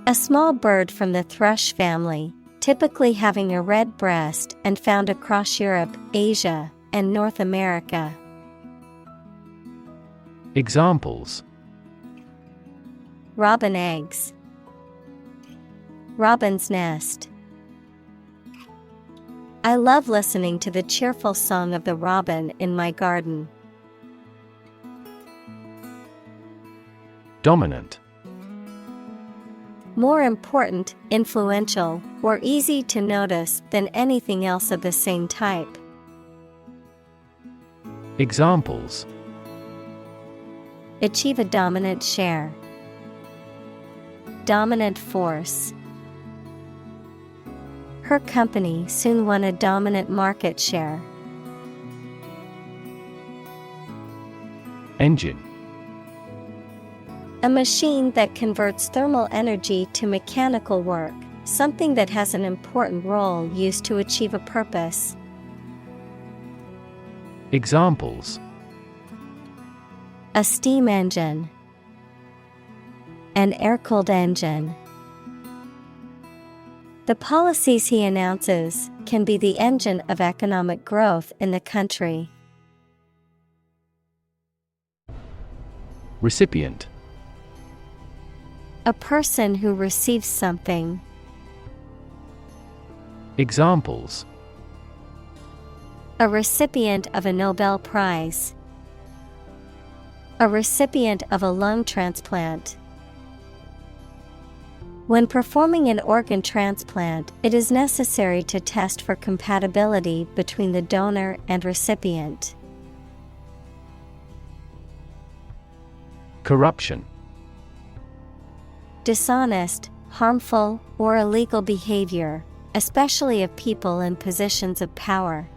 A small bird from the thrush family, typically having a red breast and found across Europe, Asia, and North America. Examples: Robin eggs. Robin's nest. I love listening to the cheerful song of the robin in my garden. Dominant. More important, influential, or easy to notice than anything else of the same type. Examples: Achieve a dominant share. Dominant force. Her company soon won a dominant market share. Engine. A machine that converts thermal energy to mechanical work, something that has an important role used to achieve a purpose. Examples: A steam engine. An air-cooled engine. The policies he announces can be the engine of economic growth in the country. Recipient. A person who receives something. Examples: A recipient of a Nobel Prize. A recipient of a lung transplant. When performing an organ transplant, it is necessary to test for compatibility between the donor and recipient. Corruption. Dishonest, harmful, or illegal behavior, especially of people in positions of power.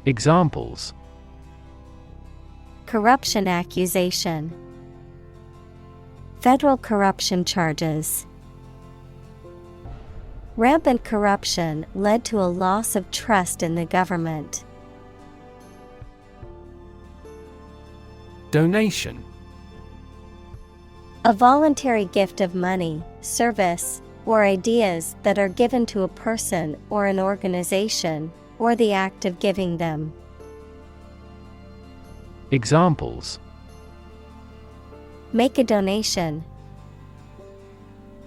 Examples: corruption accusation, federal corruption charges. Rampant corruption led to a loss of trust in the government. Donation. A voluntary gift of money, service, or ideas that are given to a person or an organization, or the act of giving them. Examples: make a donation,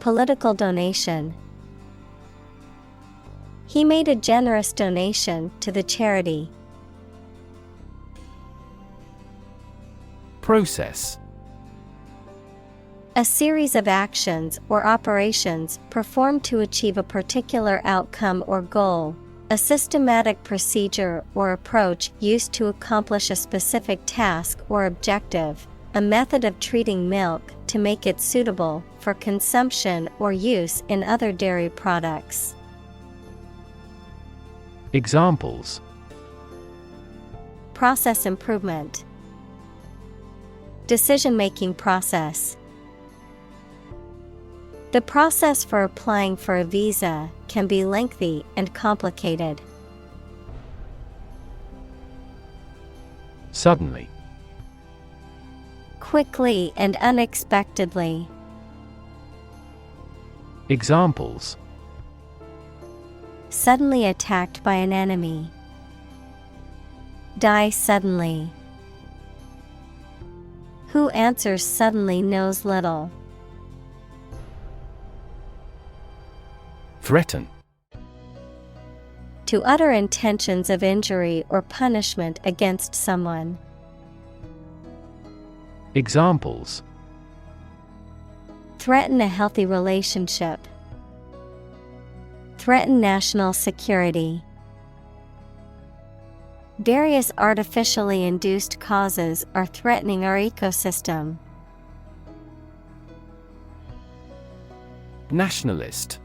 political donation. He made a generous donation to the charity. Process. A series of actions or operations performed to achieve a particular outcome or goal. A systematic procedure or approach used to accomplish a specific task or objective. A method of treating milk to make it suitable for consumption or use in other dairy products. Examples: process improvement, decision-making process. The process for applying for a visa can be lengthy and complicated. Suddenly. Quickly and unexpectedly. Examples: suddenly attacked by an enemy. Die suddenly. Who answers suddenly knows little. Threaten. To utter intentions of injury or punishment against someone. Examples: threaten a healthy relationship. Threaten national security. Various artificially induced causes are threatening our ecosystem. Nationalist.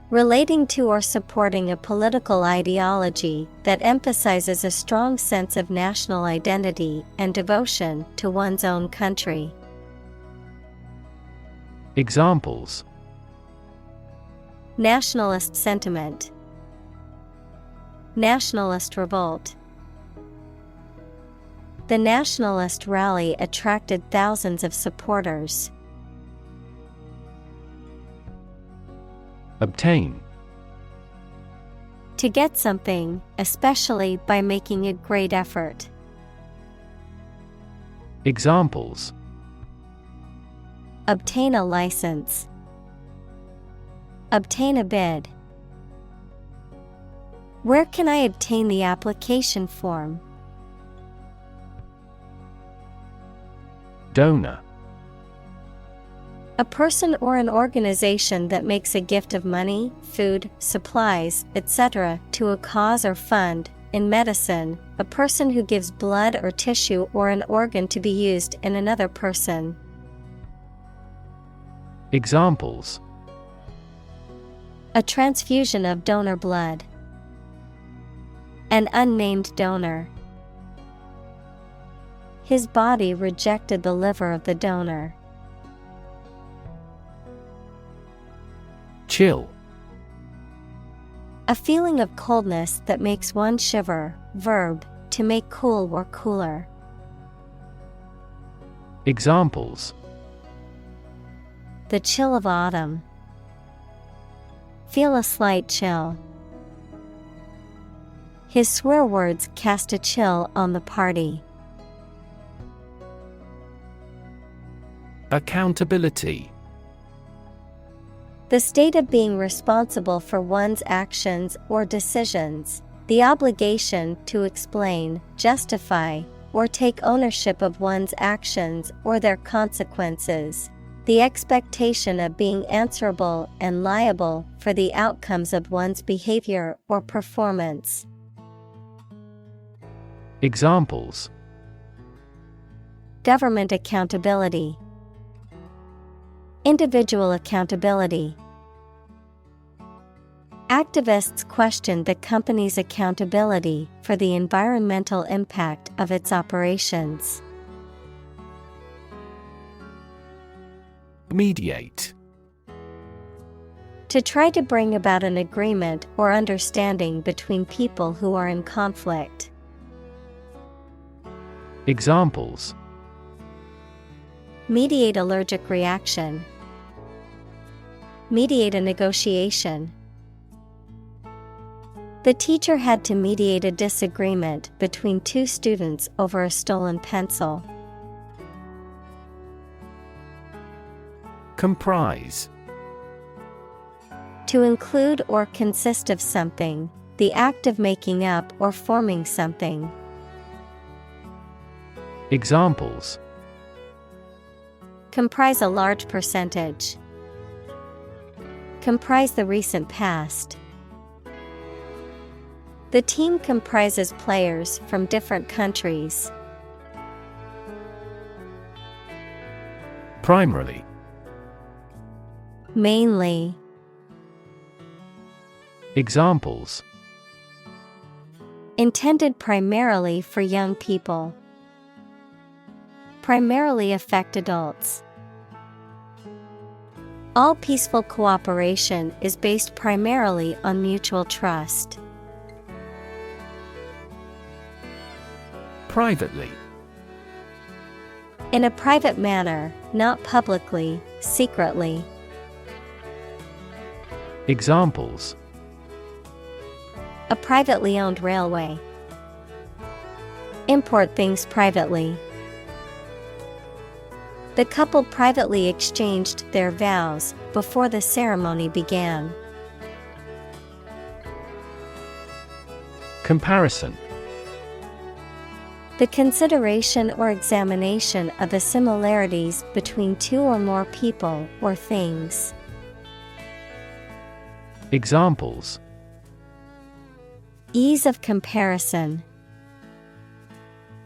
Relating to or supporting a political ideology that emphasizes a strong sense of national identity and devotion to one's own country. Examples: nationalist sentiment. Nationalist revolt. The nationalist rally attracted thousands of supporters. Obtain. To get something, especially by making a great effort. Examples: obtain a license. Obtain a bid. Where can I obtain the application form? Donor. A person or an organization that makes a gift of money, food, supplies, etc. to a cause or fund. In medicine, a person who gives blood or tissue or an organ to be used in another person. Examples: a transfusion of donor blood. An unnamed donor. His body rejected the liver of the donor. Chill. A feeling of coldness that makes one shiver. Verb, to make cool or cooler. Examples: the chill of autumn. Feel a slight chill. His swear words cast a chill on the party. Accountability. The state of being responsible for one's actions or decisions, the obligation to explain, justify, or take ownership of one's actions or their consequences, the expectation of being answerable and liable for the outcomes of one's behavior or performance. Examples: government accountability. Individual accountability. Activists questioned the company's accountability for the environmental impact of its operations. Mediate. To try to bring about an agreement or understanding between people who are in conflict. Examples: Mediate allergic reaction. Mediate a negotiation. The teacher had to mediate a disagreement between two students over a stolen pencil. Comprise. To include or consist of something, the act of making up or forming something. Examples: Comprise a large percentage. Comprise the recent past. The team comprises players from different countries. Primarily. Mainly. Examples: Intended primarily for young people. Primarily affect adults. All peaceful cooperation is based primarily on mutual trust. Privately. In a private manner, not publicly, secretly. Examples: A privately owned railway. Import things privately. The couple privately exchanged their vows before the ceremony began. Comparison. The consideration or examination of the similarities between two or more people or things. Examples: Ease of comparison.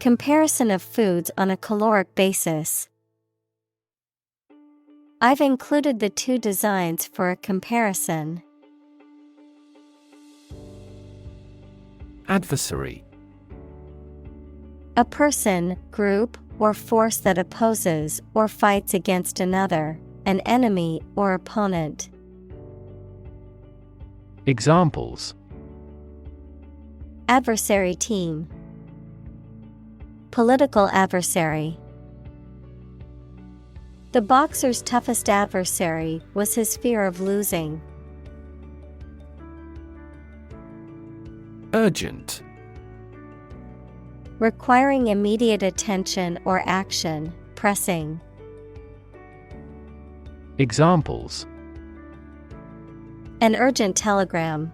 Comparison of foods on a caloric basis. I've included the two designs for a comparison. Adversary. A person, group, or force that opposes or fights against another, an enemy or opponent. Examples: Adversary team. Political adversary. The boxer's toughest adversary was his fear of losing. Urgent. Requiring immediate attention or action, pressing. Examples: An urgent telegram.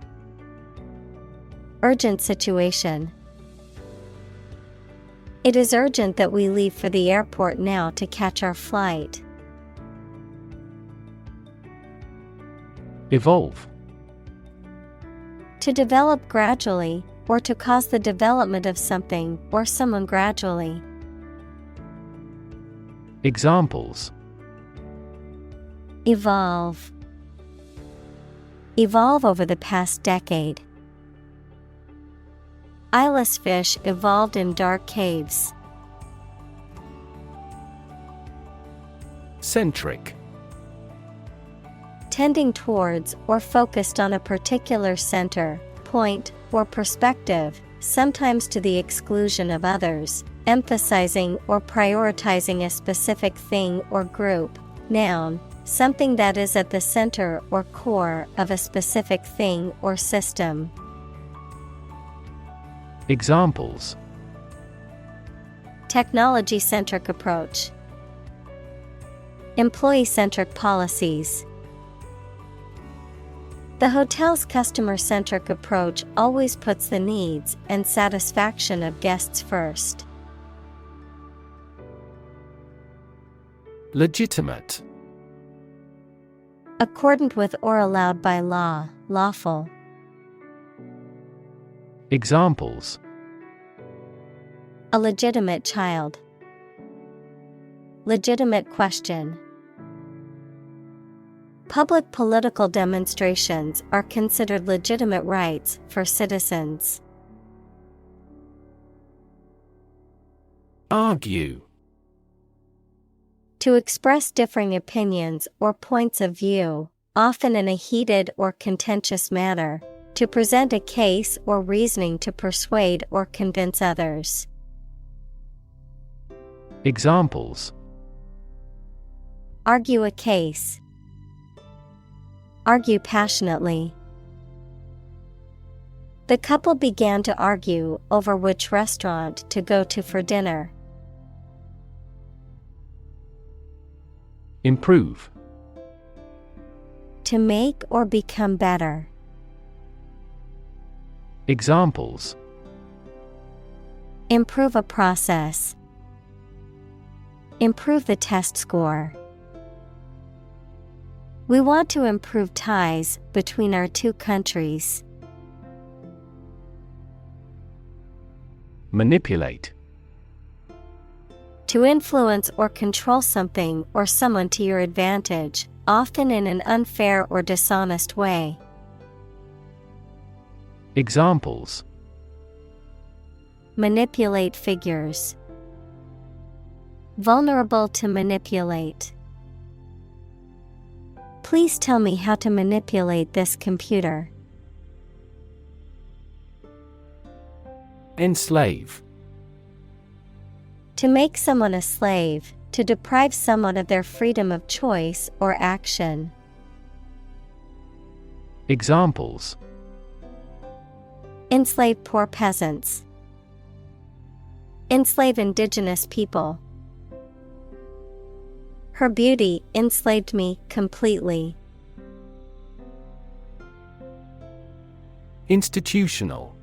Urgent situation. It is urgent that we leave for the airport now to catch our flight. Evolve. To develop gradually, or to cause the development of something or someone gradually. Examples: Evolve. Evolve over the past decade. Eyeless fish evolved in dark caves. Centric. Tending towards or focused on a particular center, point, or perspective, sometimes to the exclusion of others, emphasizing or prioritizing a specific thing or group. Noun, something that is at the center or core of a specific thing or system. Examples: Technology-centric approach. Employee-centric policies. The hotel's customer-centric approach always puts the needs and satisfaction of guests first. Legitimate. Accordant with or allowed by law, lawful. Examples: A legitimate child. Legitimate question. Public political demonstrations are considered legitimate rights for citizens. Argue. To express differing opinions or points of view, often in a heated or contentious manner, to present a case or reasoning to persuade or convince others. Examples: Argue a case. Argue passionately. The couple began to argue over which restaurant to go to for dinner. Improve. To make or become better. Examples: Improve a process. Improve the test score. We want to improve ties between our two countries. Manipulate. To influence or control something or someone to your advantage, often in an unfair or dishonest way. Examples: Manipulate figures. Vulnerable to manipulate. Please tell me how to manipulate this computer. Enslave. To make someone a slave, to deprive someone of their freedom of choice or action. Examples: Enslave poor peasants. Enslave indigenous people. Her beauty enslaved me completely. Institutional.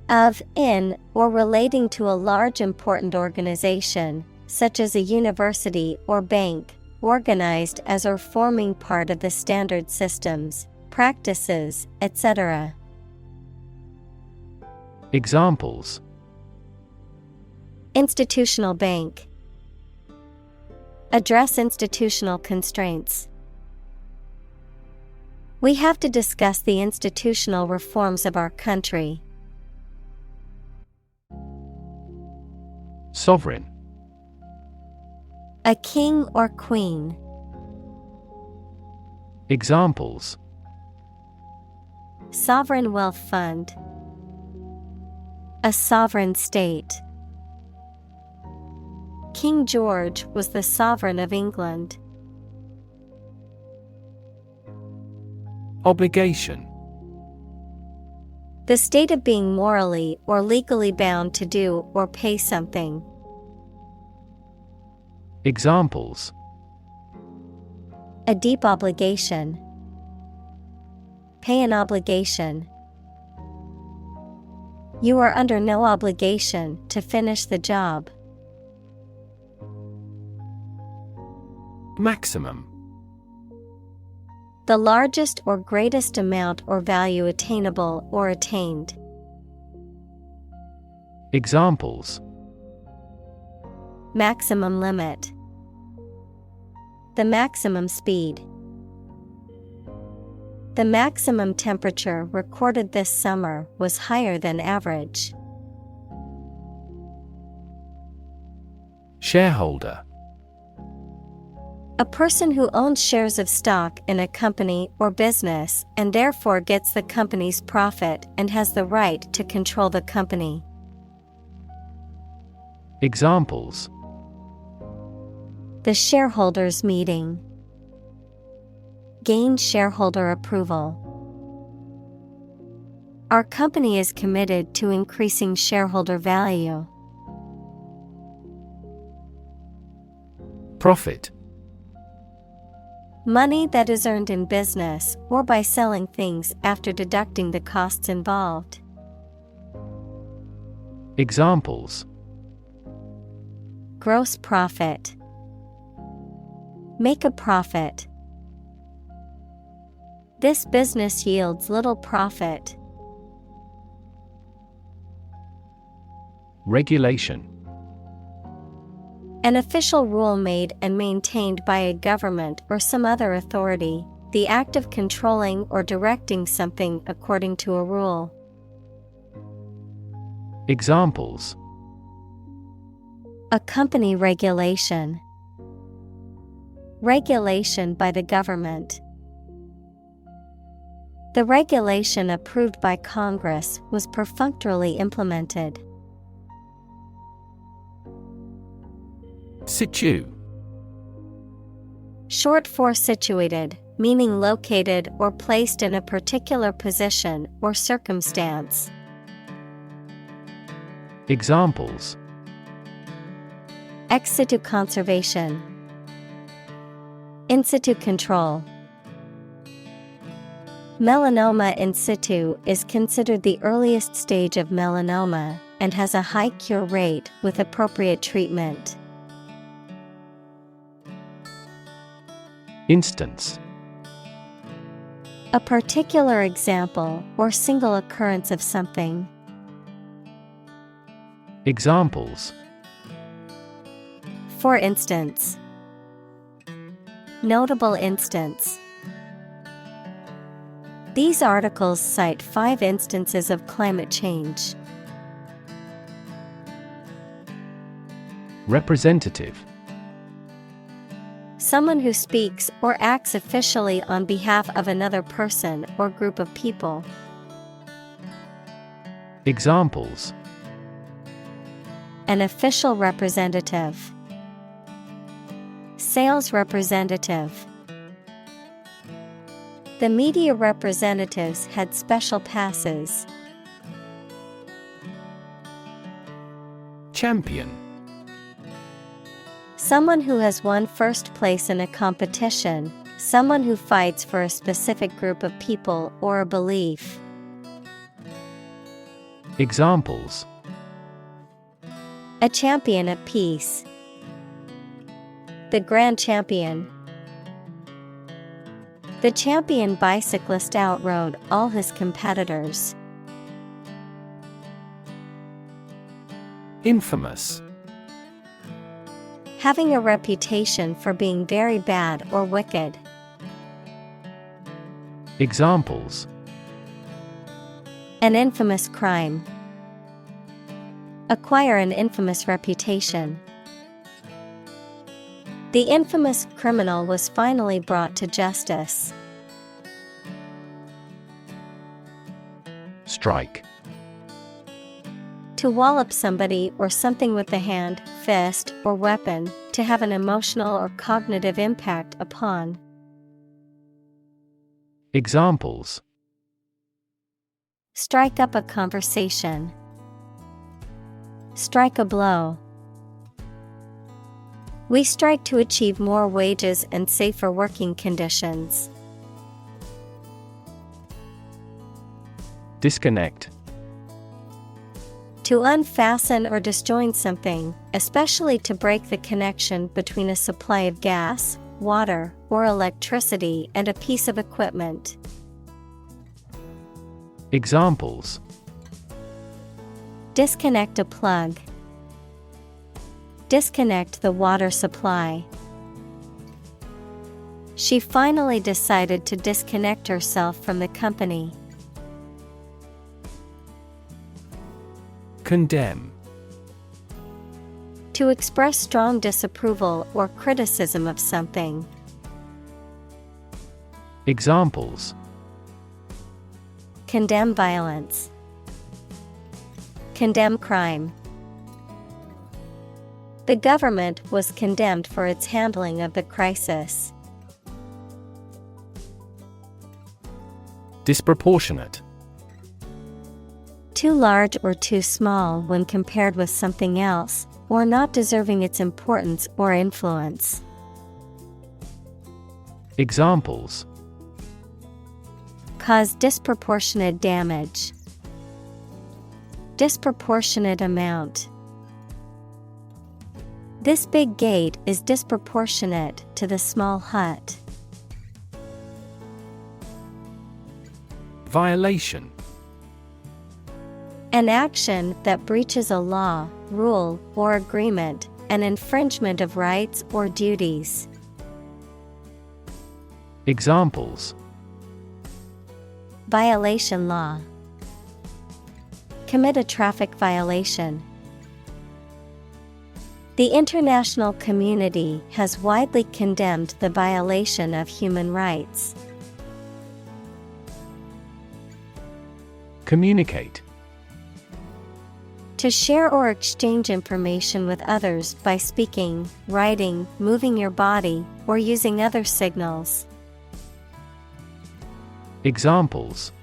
Of, in, or relating to a large important organization, such as a university or bank, organized as or forming part of the standard systems, practices, etc. Examples: Institutional bank. Address institutional constraints. We have to discuss the institutional reforms of our country. Sovereign. A king or queen. Examples: Sovereign wealth fund. A sovereign state. King George was the sovereign of England. Obligation. The state of being morally or legally bound to do or pay something. Examples: A deep obligation. Pay an obligation. You are under no obligation to finish the job. Maximum. The largest or greatest amount or value attainable or attained. Examples: Maximum limit. The maximum speed. The maximum temperature recorded this summer was higher than average. Shareholder. A person who owns shares of stock in a company or business and therefore gets the company's profit and has the right to control the company. Examples: The shareholders' meeting. Gain shareholder approval. Our company is committed to increasing shareholder value. Profit. Money that is earned in business or by selling things after deducting the costs involved. Examples: Gross profit. Make a profit. This business yields little profit. Regulation. An official rule made and maintained by a government or some other authority, the act of controlling or directing something according to a rule. Examples: A company regulation. Regulation by the government. The regulation approved by Congress was perfunctorily implemented. Situ. Short for situated, meaning located or placed in a particular position or circumstance. Examples: Ex situ conservation. In situ control. Melanoma in situ is considered the earliest stage of melanoma and has a high cure rate with appropriate treatment. Instance: A particular example or single occurrence of something. Examples: For instance. Notable instance. These articles cite 5 instances of climate change. Representative. Someone who speaks or acts officially on behalf of another person or group of people. Examples: An official representative. Sales representative. The media representatives had special passes. Champion. Someone who has won first place in a competition, someone who fights for a specific group of people or a belief. Examples: A champion of peace. The grand champion. The champion bicyclist outrode all his competitors. Infamous. Having a reputation for being very bad or wicked. Examples: An infamous crime. Acquire an infamous reputation. The infamous criminal was finally brought to justice. Strike. To wallop somebody or something with the hand, fist, or weapon, to have an emotional or cognitive impact upon. Examples: Strike up a conversation. Strike a blow. We strike to achieve more wages and safer working conditions. Disconnect. To unfasten or disjoin something, especially to break the connection between a supply of gas, water, or electricity and a piece of equipment. Examples: Disconnect a plug. Disconnect the water supply. She finally decided to disconnect herself from the company. Condemn. To express strong disapproval or criticism of something. Examples: Condemn violence. Condemn crime. The government was condemned for its handling of the crisis. Disproportionate. Too large or too small when compared with something else, or not deserving its importance or influence. Examples: Cause disproportionate damage. Disproportionate amount. This big gate is disproportionate to the small hut. Violation. An action that breaches a law, rule, or agreement, an infringement of rights or duties. Examples: Violation law. Commit a traffic violation. The international community has widely condemned the violation of human rights. Communicate. To share or exchange information with others by speaking, writing, moving your body, or using other signals. Examples: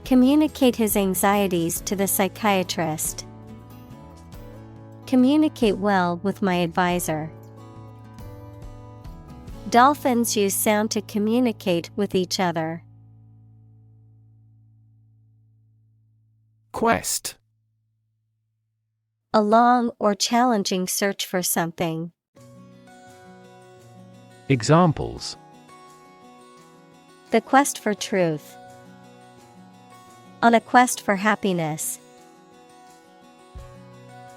Communicate his anxieties to the psychiatrist. Communicate well with my advisor. Dolphins use sound to communicate with each other. Quest. A long or challenging search for something. Examples: The quest for truth. On a quest for happiness.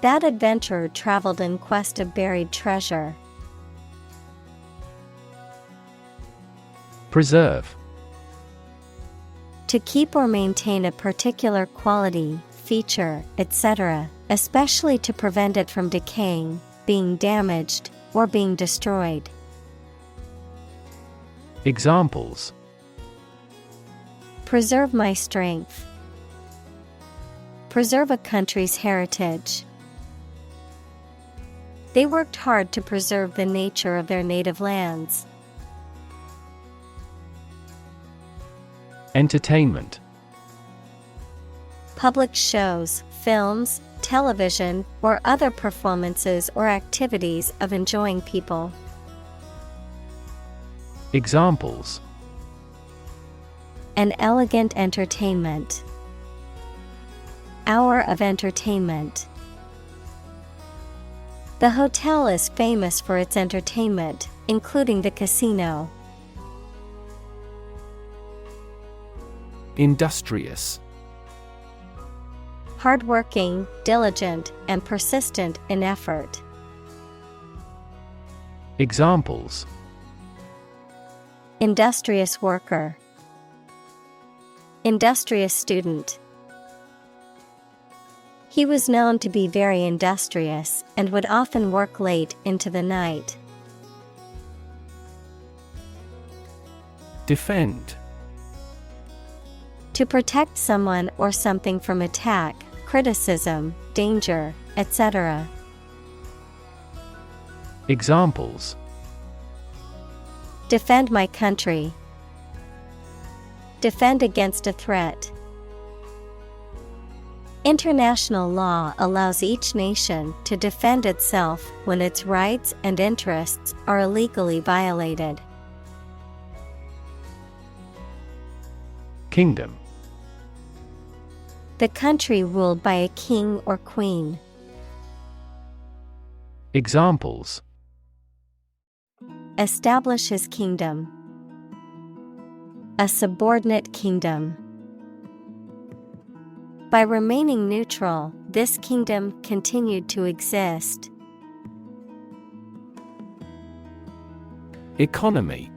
That adventurer traveled in quest of buried treasure. Preserve. To keep or maintain a particular quality, feature, etc., especially to prevent it from decaying, being damaged, or being destroyed. Examples: Preserve my strength. Preserve a country's heritage. They worked hard to preserve the nature of their native lands. Entertainment. Public shows, films, television, or other performances or activities of enjoying people. Examples: An elegant entertainment. Hour of entertainment. The hotel is famous for its entertainment, including the casino. Industrious. Hardworking, diligent, and persistent in effort. Examples: Industrious worker. Industrious student. He was known to be very industrious and would often work late into the night. Defend. To protect someone or something from attack, criticism, danger, etc. Examples: Defend my country. Defend against a threat. International law allows each nation to defend itself when its rights and interests are illegally violated. Kingdom. The country ruled by a king or queen. Examples: Establish his kingdom. A subordinate kingdom. By remaining neutral, this kingdom continued to exist. Economy.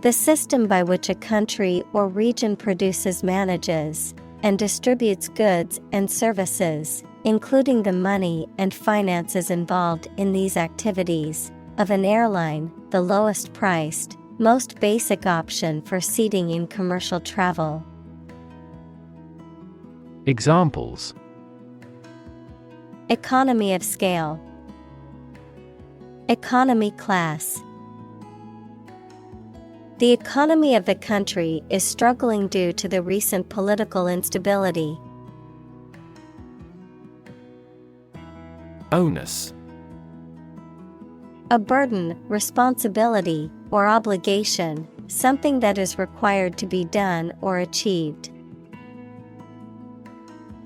The system by which a country or region produces, manages, and distributes goods and services, including the money and finances involved in these activities, of an airline, the lowest priced, most basic option for seating in commercial travel. Examples: Economy of scale. Economy class. The economy of the country is struggling due to the recent political instability. Onus. A burden, responsibility, or obligation, something that is required to be done or achieved.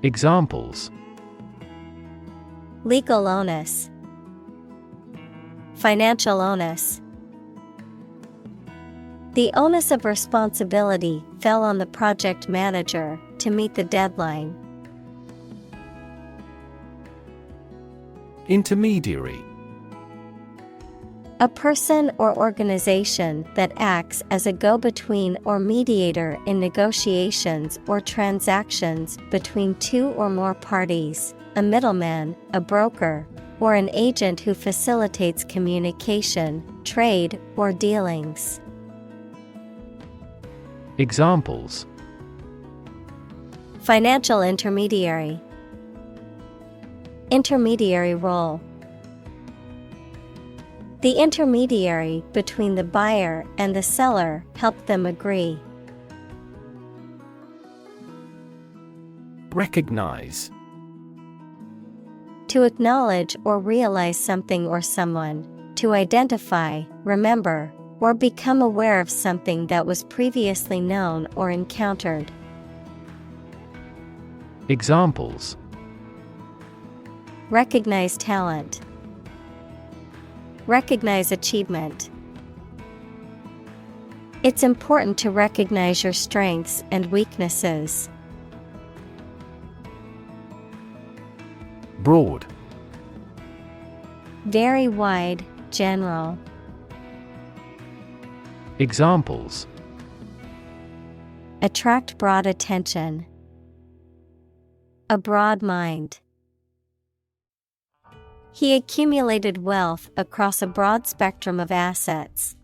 Examples: Legal onus. Financial onus. The onus of responsibility fell on the project manager to meet the deadline. Intermediary. A person or organization that acts as a go-between or mediator in negotiations or transactions between two or more parties, a middleman, a broker, or an agent who facilitates communication, trade, or dealings. Examples: Financial intermediary. Intermediary role. The intermediary between the buyer and the seller helped them agree. Recognize. To acknowledge or realize something or someone, to identify, remember, or become aware of something that was previously known or encountered. Examples: Recognize talent. Recognize achievement. It's important to recognize your strengths and weaknesses. Broad. Very wide, general. Examples: Attract broad attention. A broad mind. He accumulated wealth across a broad spectrum of assets.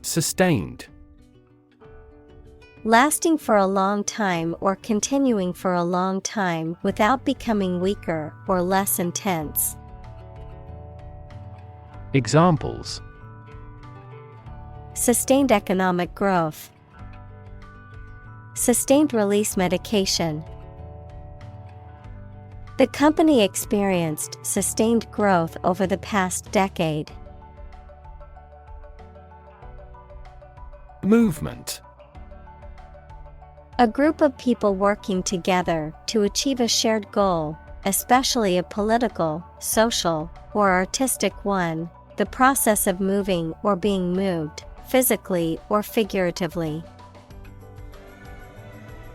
Sustained. Lasting for a long time or continuing for a long time without becoming weaker or less intense. Examples: Sustained economic growth. Sustained release medication. The company experienced sustained growth over the past decade. Movement. A group of people working together to achieve a shared goal, especially a political, social, or artistic one, the process of moving or being moved, physically or figuratively.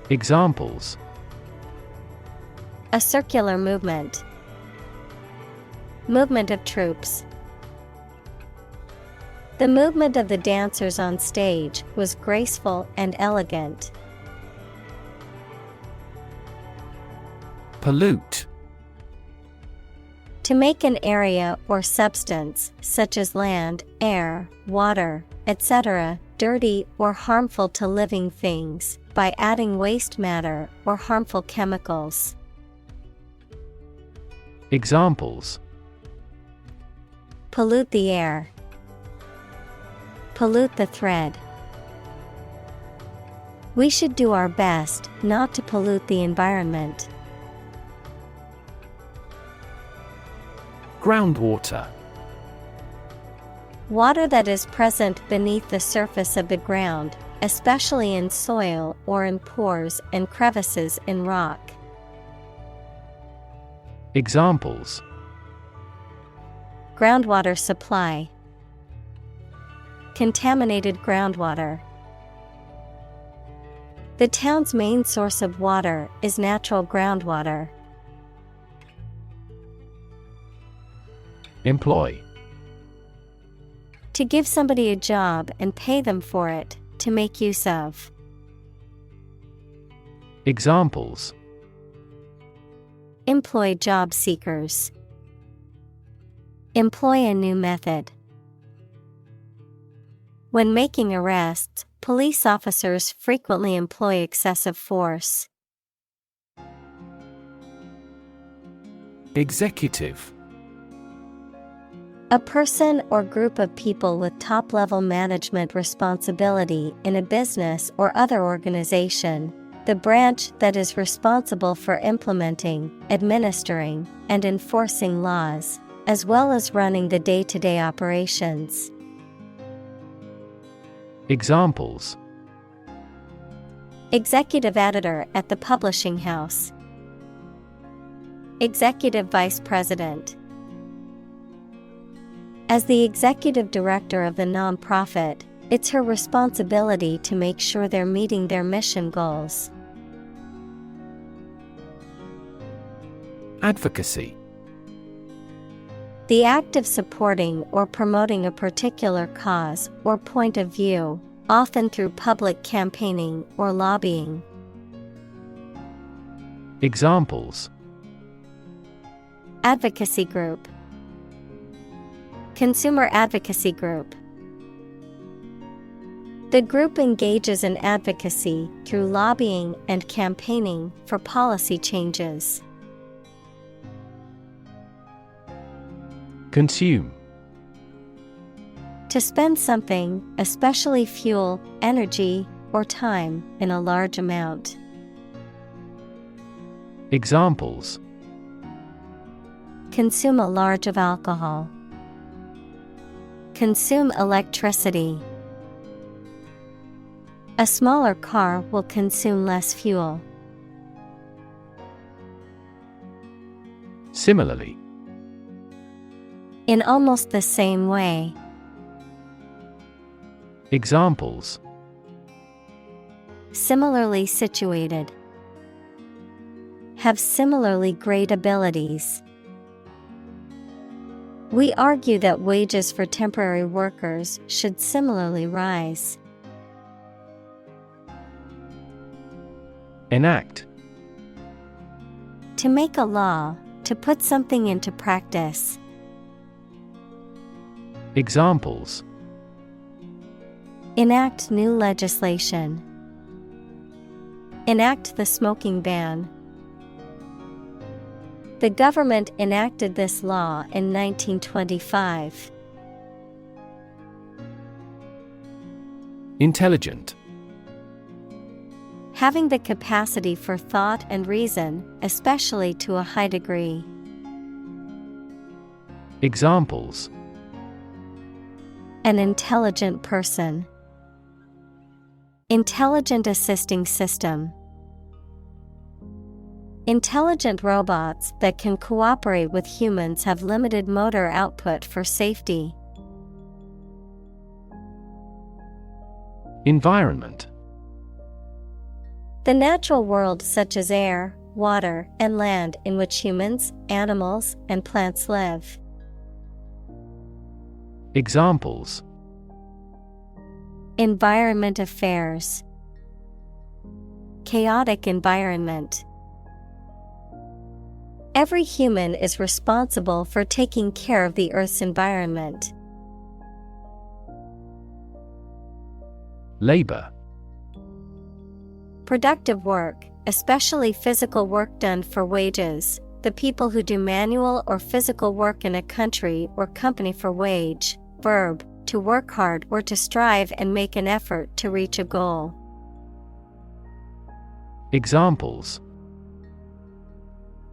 Examples: A circular movement. Movement of troops. The movement of the dancers on stage was graceful and elegant. Pollute. To make an area or substance, such as land, air, water, etc., dirty or harmful to living things, by adding waste matter or harmful chemicals. Examples: Pollute the air. Pollute the thread. We should do our best not to pollute the environment. Groundwater. Water that is present beneath the surface of the ground, especially in soil or in pores and crevices in rock. Examples: Groundwater supply. Contaminated groundwater. The town's main source of water is natural groundwater. Employ. To give somebody a job and pay them for it, to make use of. Examples: Employ job seekers. Employ a new method. When making arrests, police officers frequently employ excessive force. Executive. A person or group of people with top-level management responsibility in a business or other organization, the branch that is responsible for implementing, administering, and enforcing laws, as well as running the day-to-day operations. Examples: Executive editor at the publishing house. Executive vice president. As the executive director of the nonprofit, it's her responsibility to make sure they're meeting their mission goals. Advocacy. The act of supporting or promoting a particular cause or point of view, often through public campaigning or lobbying. Examples: Advocacy group, consumer advocacy group. The group engages in advocacy through lobbying and campaigning for policy changes. Consume. To spend something, especially fuel, energy, or time, in a large amount. Examples: Consume a large of alcohol. Consume electricity. A smaller car will consume less fuel. Similarly. In almost the same way. Examples: Similarly situated. Have similarly great abilities. We argue that wages for temporary workers should similarly rise. Enact. To make a law, to put something into practice. Examples: Enact new legislation. Enact the smoking ban. The government enacted this law in 1925. Intelligent. Having the capacity for thought and reason, especially to a high degree. Examples: An intelligent person. Intelligent assisting system. Intelligent robots that can cooperate with humans have limited motor output for safety. Environment. The natural world such as air, water, and land in which humans, animals, and plants live. Examples: Environment affairs. Chaotic environment. Every human is responsible for taking care of the Earth's environment. Labor. Productive work, especially physical work done for wages, the people who do manual or physical work in a country or company for wage. Verb, to work hard or to strive and make an effort to reach a goal. Examples: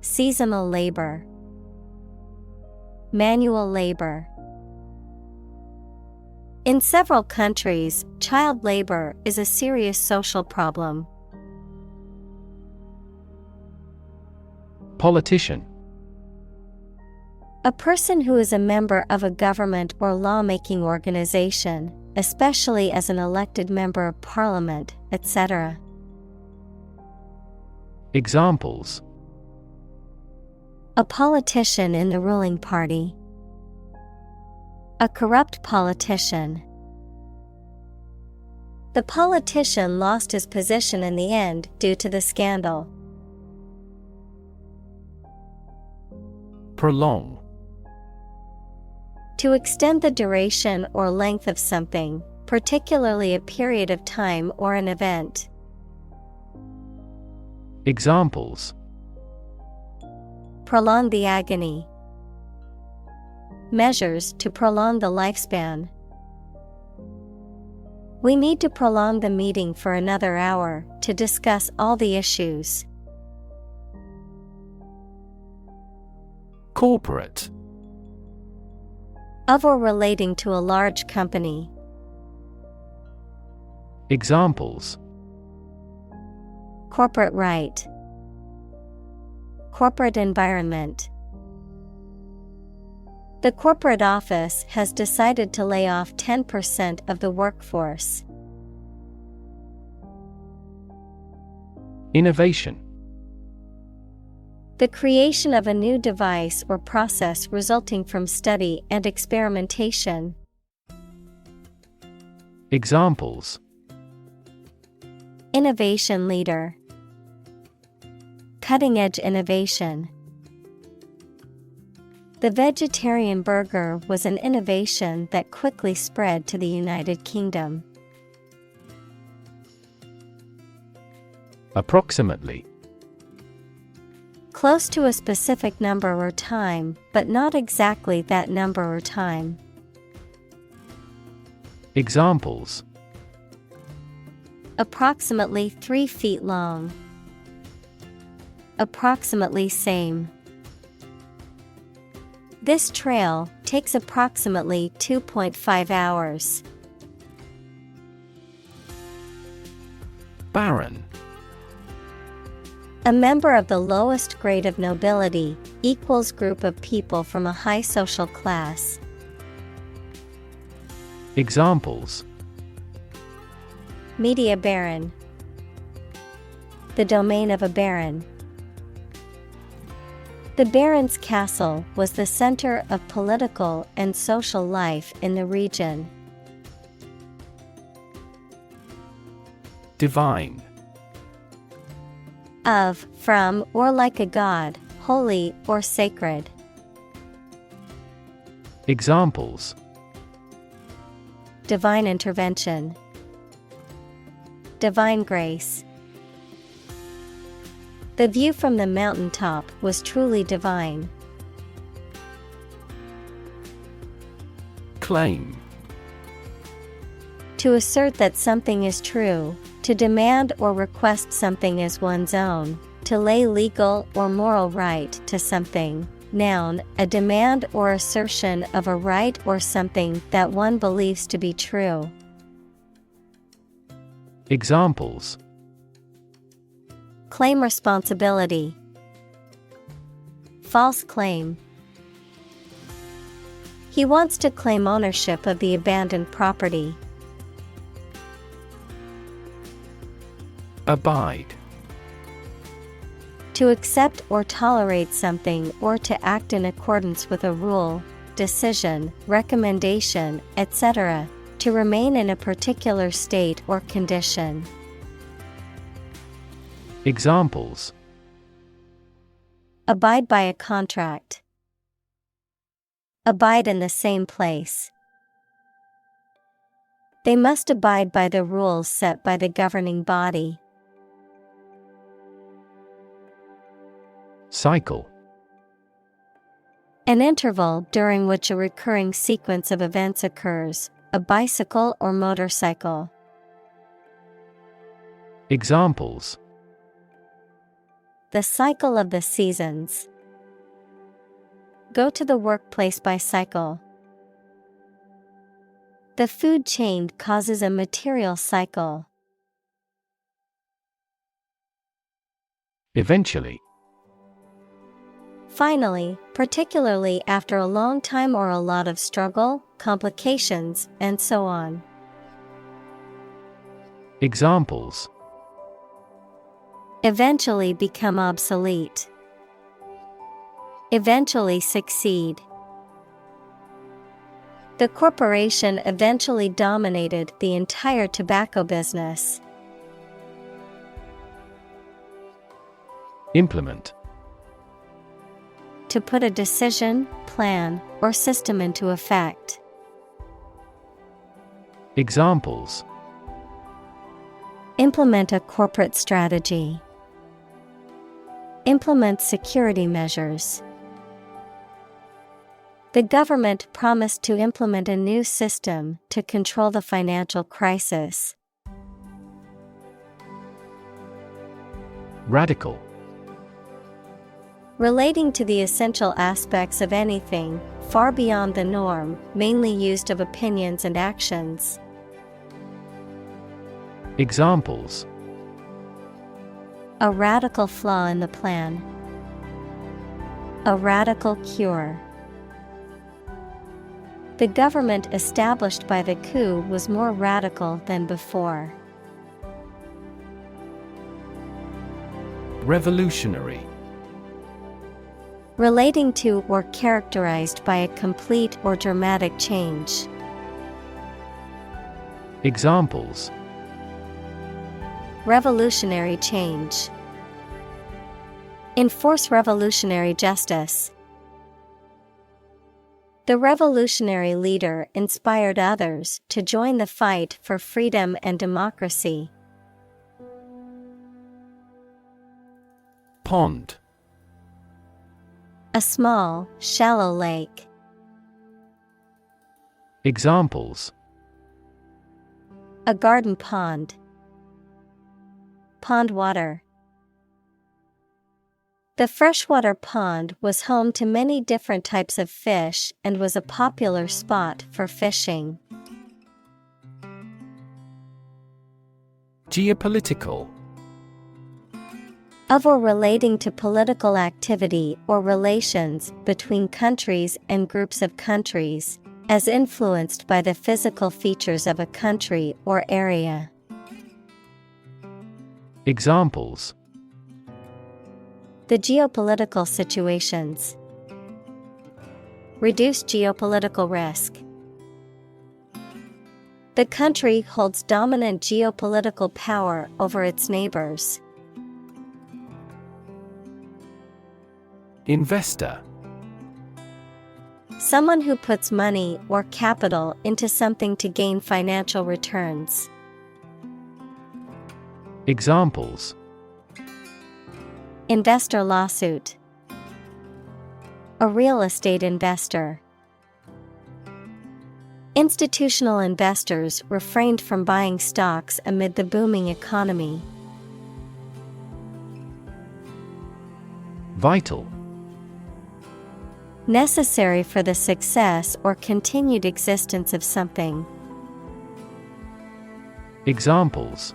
Seasonal labor. Manual labor. In several countries, child labor is a serious social problem. Politician. A person who is a member of a government or lawmaking organization, especially as an elected member of parliament, etc. Examples: A politician in the ruling party. A corrupt politician. The politician lost his position in the end due to the scandal. Prolong. To extend the duration or length of something, particularly a period of time or an event. Examples: Prolong the agony. Measures to prolong the lifespan. We need to prolong the meeting for another hour to discuss all the issues. Corporate. Of or relating to a large company. Examples: Corporate right. Corporate environment. The corporate office has decided to lay off 10% of the workforce. Innovation. The creation of a new device or process resulting from study and experimentation. Examples: Innovation leader. Cutting-edge innovation. The vegetarian burger was an innovation that quickly spread to the United Kingdom. Approximately. Close to a specific number or time, but not exactly that number or time. Examples: Approximately 3 feet long. Approximately same. This trail takes approximately 2.5 hours. Baron. A member of the lowest grade of nobility, equals group of people from a high social class. Examples: Media baron. The domain of a baron. The baron's castle was the center of political and social life in the region. Divine. Of, from, or like a god, holy or sacred. Examples: Divine intervention. Divine grace. The view from the mountaintop was truly divine. Claim. To assert that something is true, to demand or request something as one's own, to lay legal or moral right to something. Noun, a demand or assertion of a right or something that one believes to be true. Examples: Claim responsibility. False claim. He wants to claim ownership of the abandoned property. Abide. To accept or tolerate something or to act in accordance with a rule, decision, recommendation, etc., to remain in a particular state or condition. Examples: Abide by a contract. Abide in the same place. They must abide by the rules set by the governing body. Cycle. An interval during which a recurring sequence of events occurs, a bicycle or motorcycle. Examples: The cycle of the seasons. Go to the workplace by cycle. The food chain causes a material cycle. Eventually. Finally, particularly after a long time or a lot of struggle, complications, and so on. Examples: Eventually become obsolete. Eventually succeed. The corporation eventually dominated the entire tobacco business. Implement. To put a decision, plan, or system into effect. Examples: Implement a corporate strategy. Implement security measures. The government promised to implement a new system to control the financial crisis. Radical. Relating to the essential aspects of anything, far beyond the norm, mainly used of opinions and actions. Examples: A radical flaw in the plan. A radical cure. The government established by the coup was more radical than before. Revolutionary. Relating to or characterized by a complete or dramatic change. Examples: Revolutionary change. Enforce revolutionary justice. The revolutionary leader inspired others to join the fight for freedom and democracy. Pond. A small, shallow lake. Examples: A garden pond. Pond water. The freshwater pond was home to many different types of fish and was a popular spot for fishing. Geopolitical. Of or relating to political activity or relations between countries and groups of countries, as influenced by the physical features of a country or area. Examples: The geopolitical situations. Reduce geopolitical risk. The country holds dominant geopolitical power over its neighbors. Investor. Someone who puts money or capital into something to gain financial returns. Examples: Investor lawsuit. A real estate investor. Institutional investors refrained from buying stocks amid the booming economy. Vital. Necessary for the success or continued existence of something. Examples: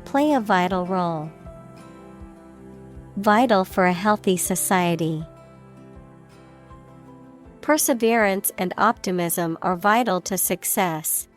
Play a vital role. Vital for a healthy society. Perseverance and optimism are vital to success.